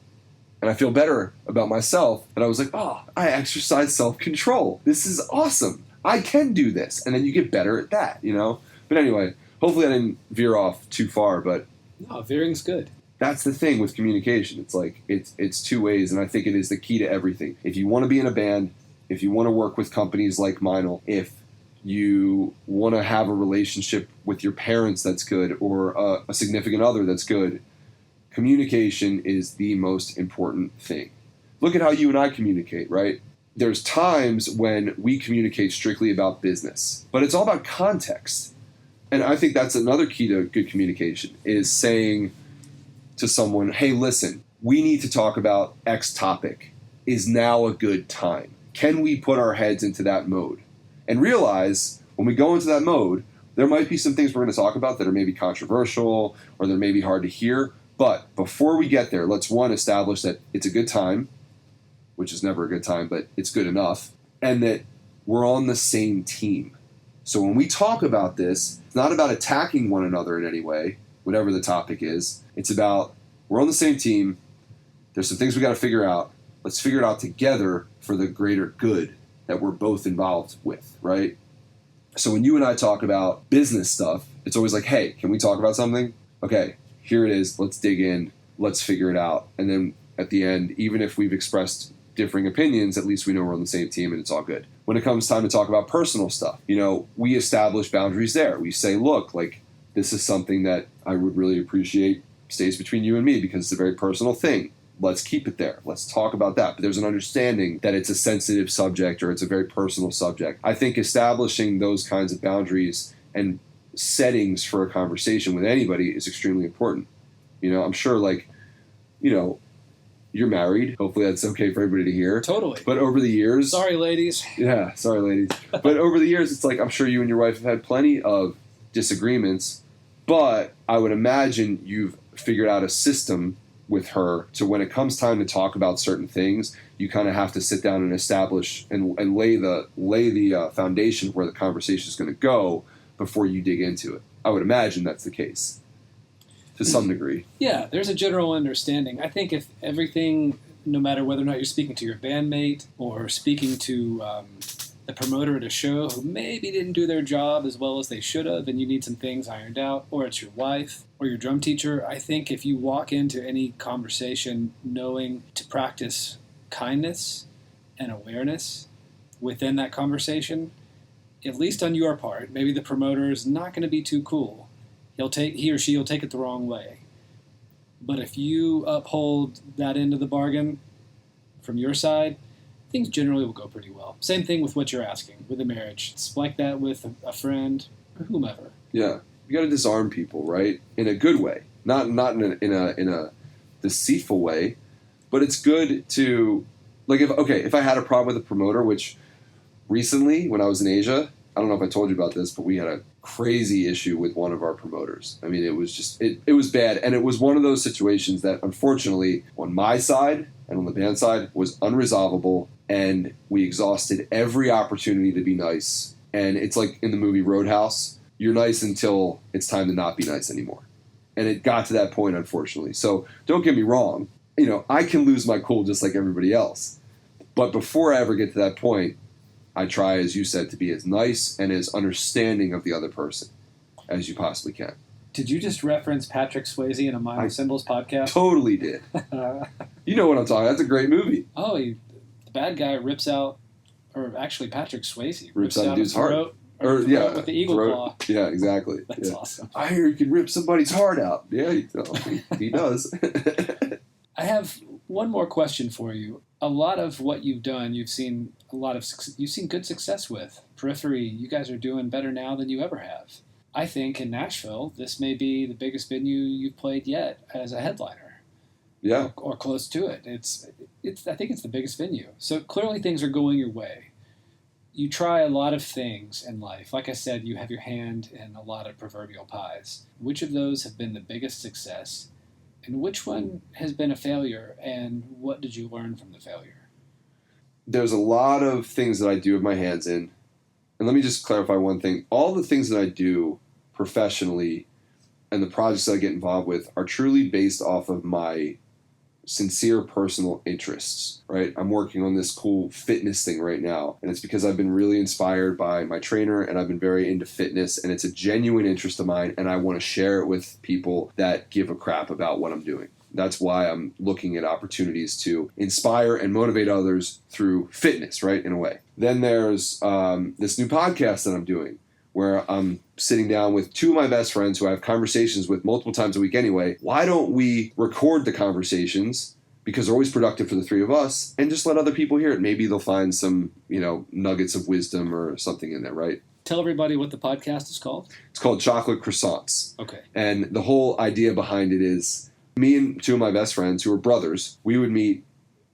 And I feel better about myself. And I was like, I exercise self-control. This is awesome. I can do this. And then you get better at that, But anyway, hopefully I didn't veer off too far, but... No, veering's good. That's the thing with communication. It's it's two ways, and I think it is the key to everything. If you want to be in a band, if you want to work with companies like Meinl, if you want to have a relationship with your parents that's good, or a significant other that's good, communication is the most important thing. Look at how you and I communicate, right? There's times when we communicate strictly about business, but it's all about context. And I think that's another key to good communication, is saying to someone, hey, listen, we need to talk about X topic. Is now a good time? Can we put our heads into that mode? And realize when we go into that mode, there might be some things we're going to talk about that are maybe controversial or they're maybe hard to hear. But before we get there, let's establish that it's a good time, which is never a good time, but it's good enough, and that we're on the same team. So when we talk about this, it's not about attacking one another in any way, whatever the topic is. It's about we're on the same team. There's some things we got to figure out. Let's figure it out together for the greater good that we're both involved with, right? So when you and I talk about business stuff, it's always like, hey, can we talk about something? Okay, here it is. Let's dig in. Let's figure it out. And then at the end, even if we've expressed differing opinions, at least we know we're on the same team and it's all good. When it comes time to talk about personal stuff, we establish boundaries there. We say, look, like, this is something that I would really appreciate stays between you and me because it's a very personal thing. Let's keep it there. Let's talk about that. But there's an understanding that it's a sensitive subject or it's a very personal subject. I think establishing those kinds of boundaries and settings for a conversation with anybody is extremely important. I'm sure, you're married. Hopefully that's okay for everybody to hear. Totally. But over the years... Sorry, ladies. Yeah, sorry, ladies. But over the years, it's like I'm sure you and your wife have had plenty of disagreements, but I would imagine you've figured out a system with her to when it comes time to talk about certain things, you kind of have to sit down and establish and lay the foundation of where the conversation is going to go before you dig into it. I would imagine that's the case to some degree. Yeah, there's a general understanding. I think if everything, no matter whether or not you're speaking to your bandmate or speaking to the promoter at a show who maybe didn't do their job as well as they should have and you need some things ironed out, or it's your wife or your drum teacher, I think if you walk into any conversation knowing to practice kindness and awareness within that conversation, at least on your part, maybe the promoter is not going to be too cool. He or she will take it the wrong way. But if you uphold that end of the bargain from your side, things generally will go pretty well. Same thing with what you're asking with a marriage. It's like that with a friend or whomever. Yeah, you got to disarm people, right? In a good way, not in a deceitful way, but it's good to if I had a problem with a promoter, which recently when I was in Asia, I don't know if I told you about this, but we had a crazy issue with one of our promoters. I mean, it was just it was bad, and it was one of those situations that unfortunately on my side and on the band side was unresolvable. And we exhausted every opportunity to be nice. And it's like in the movie Roadhouse, you're nice until it's time to not be nice anymore. And it got to that point, unfortunately. So don't get me wrong. I can lose my cool just like everybody else. But before I ever get to that point, I try, as you said, to be as nice and as understanding of the other person as you possibly can. Did you just reference Patrick Swayze in a Meinl Cymbals podcast? Totally did. You know what I'm talking about. That's a great movie. Oh, the bad guy rips out, or actually Patrick Swayze rips out a dude's heart. With the eagle claw. Yeah, exactly. That's awesome. I hear you can rip somebody's heart out. Yeah, he does. I have one more question for you. A lot of what you've done, you've seen good success with. Periphery, you guys are doing better now than you ever have. I think in Nashville, this may be the biggest venue you've played yet as a headliner. Yeah. Or close to it. I think it's the biggest venue. So clearly things are going your way. You try a lot of things in life. Like I said, you have your hand in a lot of proverbial pies. Which of those have been the biggest success? And which one has been a failure? And what did you learn from the failure? There's a lot of things that I do have my hands in. And let me just clarify one thing. All the things that I do professionally and the projects that I get involved with are truly based off of my sincere personal interests, right? I'm working on this cool fitness thing right now, and it's because I've been really inspired by my trainer, and I've been very into fitness, and it's a genuine interest of mine, and I want to share it with people that give a crap about what I'm doing. That's why I'm looking at opportunities to inspire and motivate others through fitness, right, in a way. Then there's this new podcast that I'm doing, where I'm sitting down with two of my best friends who I have conversations with multiple times a week anyway. Why don't we record the conversations, because they're always productive for the three of us, and just let other people hear it? Maybe they'll find some, nuggets of wisdom or something in there, right? Tell everybody what the podcast is called. It's called Chocolate Croissants. Okay. And the whole idea behind it is me and two of my best friends who are brothers, we would meet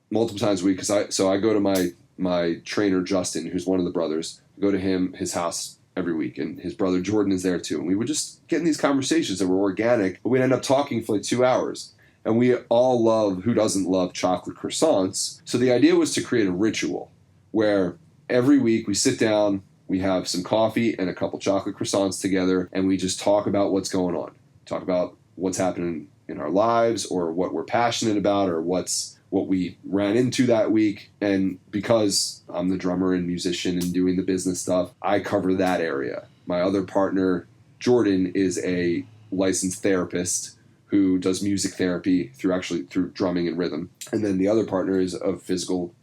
multiple times a week because I go to my trainer, Justin, who's one of the brothers. I go to his house every week, and his brother Jordan is there too. And we would just get in these conversations that were organic, but we'd end up talking for like 2 hours. And we all love, who doesn't love chocolate croissants? So the idea was to create a ritual where every week we sit down, we have some coffee and a couple chocolate croissants together, and we just talk about what's going on. Talk about what's happening in our lives, or what we're passionate about, or what we ran into that week. And because I'm the drummer and musician and doing the business stuff, I cover that area. My other partner, Jordan, is a licensed therapist who does music therapy through drumming and rhythm. And then the other partner is a physical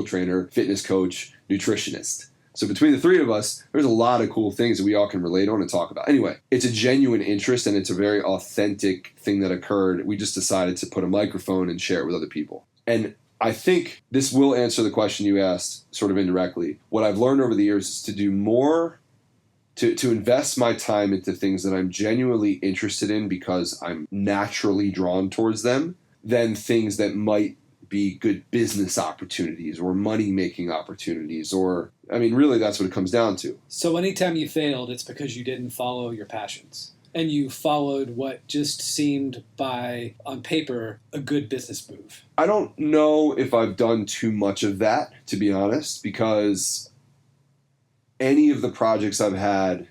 trainer, fitness coach, nutritionist. So between the three of us, there's a lot of cool things that we all can relate on and talk about. Anyway, it's a genuine interest, and it's a very authentic thing that occurred. We just decided to put a microphone and share it with other people. And I think this will answer the question you asked sort of indirectly. What I've learned over the years is to do more, to invest my time into things that I'm genuinely interested in because I'm naturally drawn towards them, than things that might be good business opportunities or money-making opportunities, or, I mean, really that's what it comes down to. So anytime you failed, it's because you didn't follow your passions, and you followed what just seemed on paper, a good business move. I don't know if I've done too much of that, to be honest, because any of the projects I've had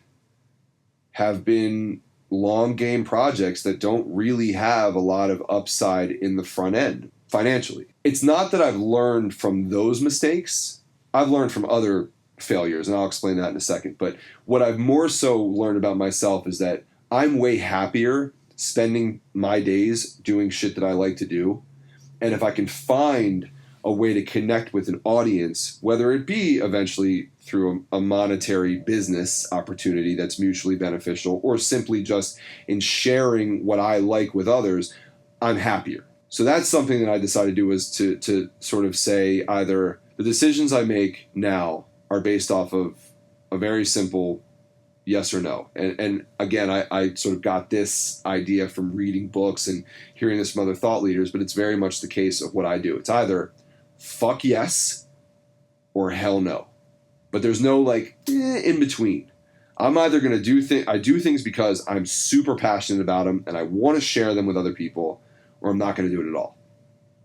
have been long game projects that don't really have a lot of upside in the front end financially. It's not that I've learned from those mistakes. I've learned from other failures, and I'll explain that in a second. But what I've more so learned about myself is that I'm way happier spending my days doing shit that I like to do. And if I can find a way to connect with an audience, whether it be eventually through a monetary business opportunity that's mutually beneficial, or simply just in sharing what I like with others, I'm happier. So that's something that I decided to do, was to sort of say either the decisions I make now are based off of a very simple yes or no. And again, I sort of got this idea from reading books and hearing this from other thought leaders, but it's very much the case of what I do. It's either fuck yes or hell no. But there's no in between. I'm either going to I do things because I'm super passionate about them and I want to share them with other people, or I'm not going to do it at all.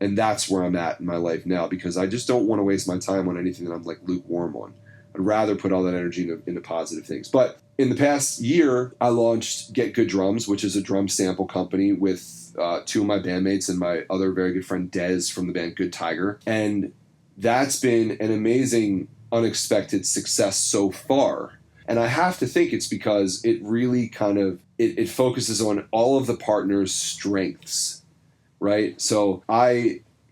And that's where I'm at in my life now, because I just don't want to waste my time on anything that I'm lukewarm on. I'd rather put all that energy into positive things. But in the past year, I launched Get Good Drums, which is a drum sample company with two of my bandmates and my other very good friend Dez from the band Good Tiger. And that's been an amazing, unexpected success so far. And I have to think it's because it really kind of, it focuses on all of the partners' strengths. Right? So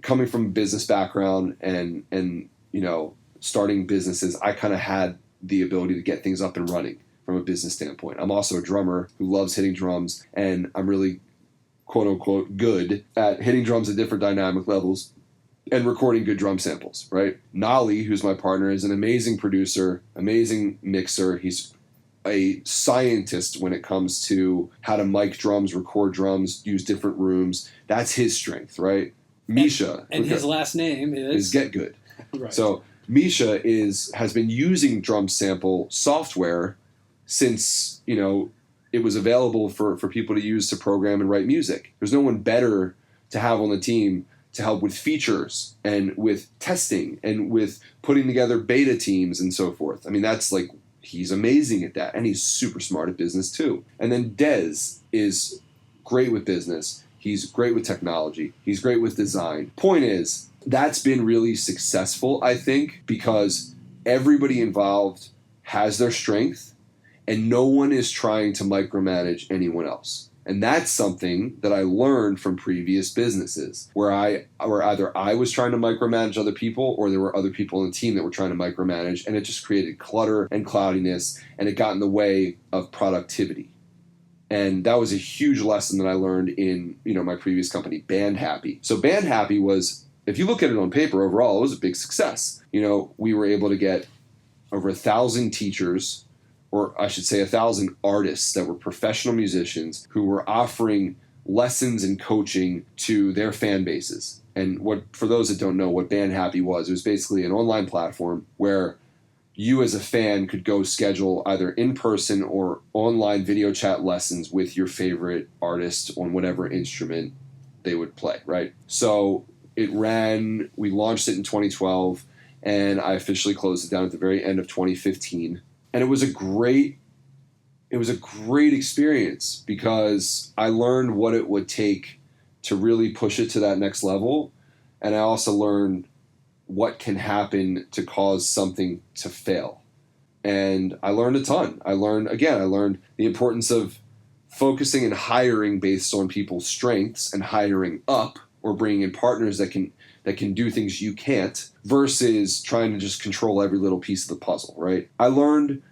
coming from a business background and starting businesses, I kind of had the ability to get things up and running from a business standpoint. I'm also a drummer who loves hitting drums, and I'm really, quote unquote, good at hitting drums at different dynamic levels and recording good drum samples, right? Nolly, who's my partner, is an amazing producer, amazing mixer. He's a scientist when it comes to how to mic drums, record drums, use different rooms. That's his strength, right? Misha. And his last name is Get Good. Right. So Misha has been using drum sample software since, it was available for people to use to program and write music. There's no one better to have on the team to help with features and with testing and with putting together beta teams and so forth. I mean, that's he's amazing at that, and he's super smart at business too. And then Dez is great with business. He's great with technology. He's great with design. Point is, that's been really successful, I think, because everybody involved has their strength, and no one is trying to micromanage anyone else. And that's something that I learned from previous businesses, where either I was trying to micromanage other people, or there were other people on the team that were trying to micromanage, and it just created clutter and cloudiness, and it got in the way of productivity. And that was a huge lesson that I learned in my previous company, Band Happy. So Band Happy was, if you look at it on paper overall, it was a big success. We were able to get over 1,000 teachers, or I should say 1,000 artists that were professional musicians who were offering lessons and coaching to their fan bases. And for those that don't know what Band Happy was, it was basically an online platform where you as a fan could go schedule either in-person or online video chat lessons with your favorite artist on whatever instrument they would play, right? So we launched it in 2012, and I officially closed it down at the very end of 2015. And it was a great experience because I learned what it would take to really push it to that next level. And I also learned what can happen to cause something to fail. And I learned a ton. I learned the importance of focusing and hiring based on people's strengths and hiring up or bringing in partners that can do things you can't versus trying to just control every little piece of the puzzle, right? I learned,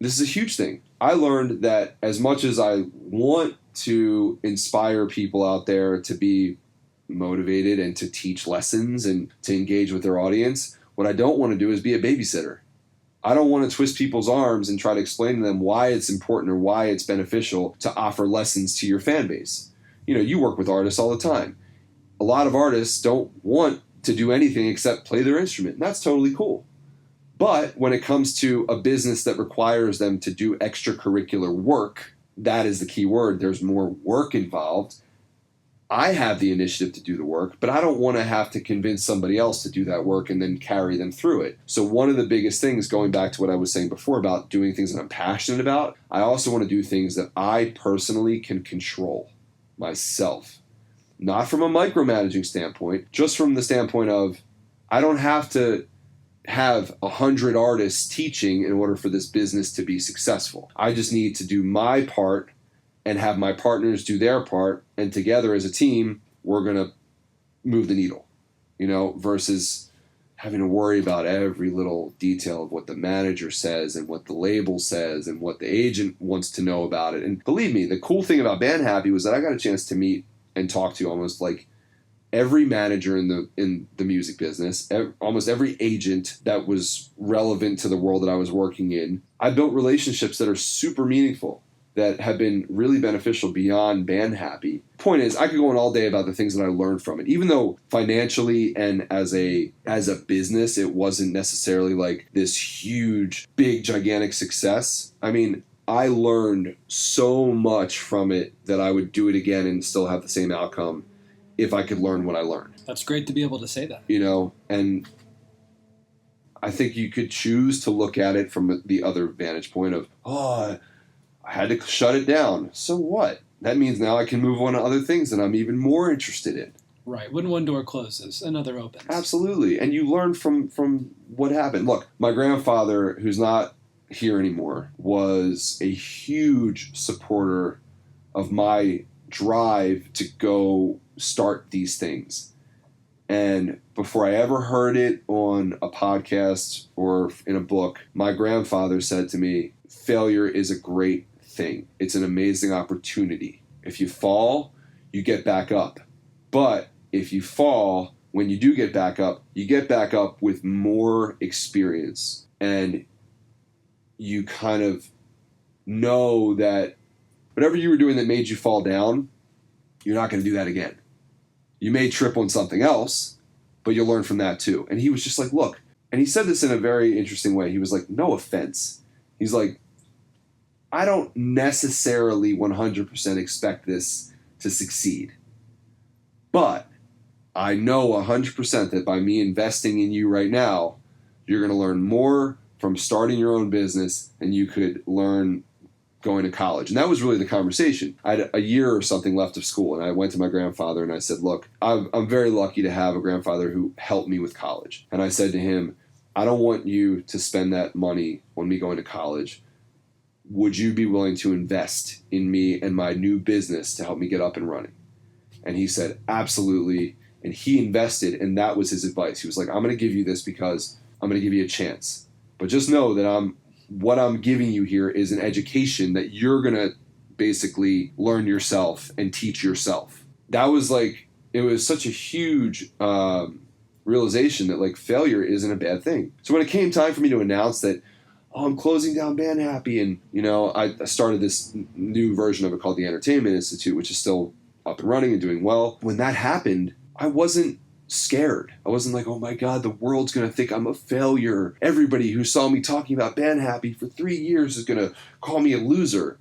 this is a huge thing. I learned that as much as I want to inspire people out there to be motivated and to teach lessons and to engage with their audience, what I don't want to do is be a babysitter. I don't want to twist people's arms and try to explain to them why it's important or why it's beneficial to offer lessons to your fan base. You work with artists all the time. A lot of artists don't want to do anything except play their instrument, and that's totally cool. But when it comes to a business that requires them to do extracurricular work, that is the key word. There's more work involved. I have the initiative to do the work, but I don't want to have to convince somebody else to do that work and then carry them through it. So one of the biggest things, going back to what I was saying before about doing things that I'm passionate about, I also want to do things that I personally can control myself. Not from a micromanaging standpoint, just from the standpoint of I don't have to have 100 artists teaching in order for this business to be successful. I just need to do my part and have my partners do their part, and together as a team, we're going to move the needle, versus having to worry about every little detail of what the manager says and what the label says and what the agent wants to know about it. And believe me, the cool thing about Band Happy was that I got a chance to meet and talk to almost like every manager in the music business, almost every agent that was relevant to the world that I was working in. I built relationships that are super meaningful, that have been really beneficial beyond Band Happy. Point is, I could go on all day about the things that I learned from it. Even though financially and as a business, it wasn't necessarily like this huge, big, gigantic success. I mean, I learned so much from it that I would do it again and still have the same outcome if I could learn what I learned. That's great to be able to say that. And I think you could choose to look at it from the other vantage point of, I had to shut it down. So what? That means now I can move on to other things that I'm even more interested in. Right. When one door closes, another opens. Absolutely. And you learn from what happened. Look, my grandfather, who's not here anymore, was a huge supporter of my drive to go start these things. And before I ever heard it on a podcast or in a book, my grandfather said to me, failure is a great thing. It's an amazing opportunity. If you fall, you get back up. But if you fall, when you do get back up, you get back up with more experience. And you kind of know that whatever you were doing that made you fall down, you're not going to do that again. You may trip on something else, but you'll learn from that too. And he was just like, look, and he said this in a very interesting way. He was like, no offense. He's like, I don't necessarily 100% expect this to succeed. But I know 100% that by me investing in you right now, you're going to learn more from starting your own business than you could learn going to college. And that was really the conversation. I had a year or something left of school, and I went to my grandfather and I said, look, I'm very lucky to have a grandfather who helped me with college. And I said to him, I don't want you to spend that money on me going to college. Would you be willing to invest in me and my new business to help me get up and running? And he said, absolutely. And he invested, and that was his advice. He was like, I'm going to give you this because I'm going to give you a chance. But just know that what I'm giving you here is an education that you're going to basically learn yourself and teach yourself. That was like, it was such a huge realization that like failure isn't a bad thing. So when it came time for me to announce that, I'm closing down Band Happy, and I started this new version of it called the Entertainment Institute, which is still up and running and doing well. When that happened, I wasn't scared. I wasn't like, oh my God, the world's going to think I'm a failure. Everybody who saw me talking about Band Happy for 3 years is going to call me a loser.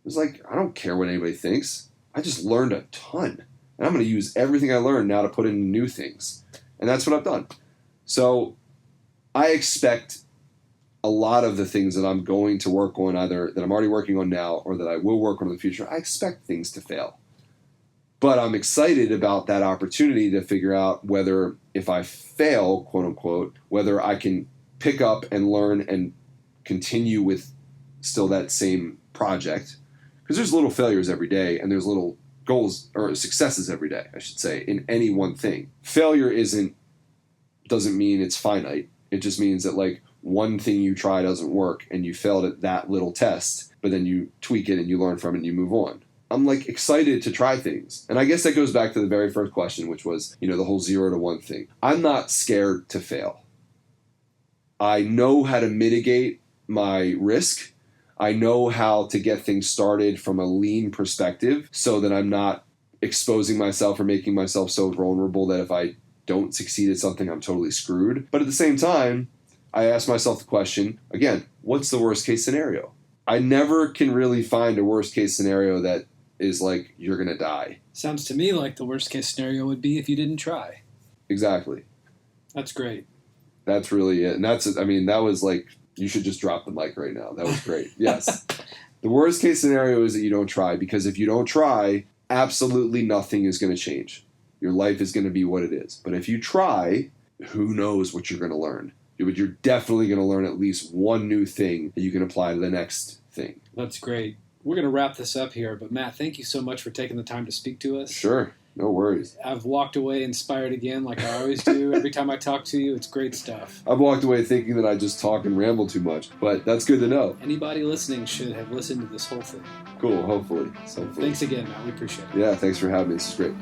It was like, I don't care what anybody thinks. I just learned a ton. And I'm going to use everything I learned now to put into new things. And that's what I've done. So I expect a lot of the things that I'm going to work on, either that I'm already working on now or that I will work on in the future, I expect things to fail. But I'm excited about that opportunity to figure out whether, if I fail, quote unquote, whether I can pick up and learn and continue with still that same project. Because there's little failures every day, and there's little goals or successes every day, I should say, in any one thing. Failure doesn't mean it's finite. It just means that, like, one thing you try doesn't work and you failed at that little test, but then you tweak it and you learn from it and you move on. I'm like excited to try things. And I guess that goes back to the very first question, which was, the whole 0 to 1 thing. I'm not scared to fail. I know how to mitigate my risk. I know how to get things started from a lean perspective so that I'm not exposing myself or making myself so vulnerable that if I don't succeed at something, I'm totally screwed. But at the same time, I ask myself the question, again, what's the worst case scenario? I never can really find a worst case scenario that is like, you're going to die. Sounds to me like the worst case scenario would be if you didn't try. Exactly. That's great. That's really it. And that was like, you should just drop the mic right now. That was great. Yes. The worst case scenario is that you don't try, because if you don't try, absolutely nothing is going to change. Your life is going to be what it is. But if you try, who knows what you're going to learn. But you're definitely going to learn at least one new thing that you can apply to the next thing. That's great. We're going to wrap this up here, but Matt, thank you so much for taking the time to speak to us. Sure. No worries. I've walked away inspired again, like I always do. Every time I talk to you, it's great stuff. I've walked away thinking that I just talk and ramble too much, but that's good to know. Anybody listening should have listened to this whole thing. Cool, hopefully. Thanks again, Matt. We appreciate it. Yeah, thanks for having me. This is great.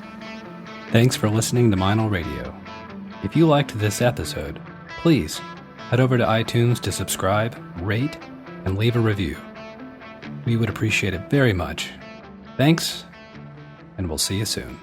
Thanks for listening to Meinl Radio. If you liked this episode, please head over to iTunes to subscribe, rate, and leave a review. We would appreciate it very much. Thanks, and we'll see you soon.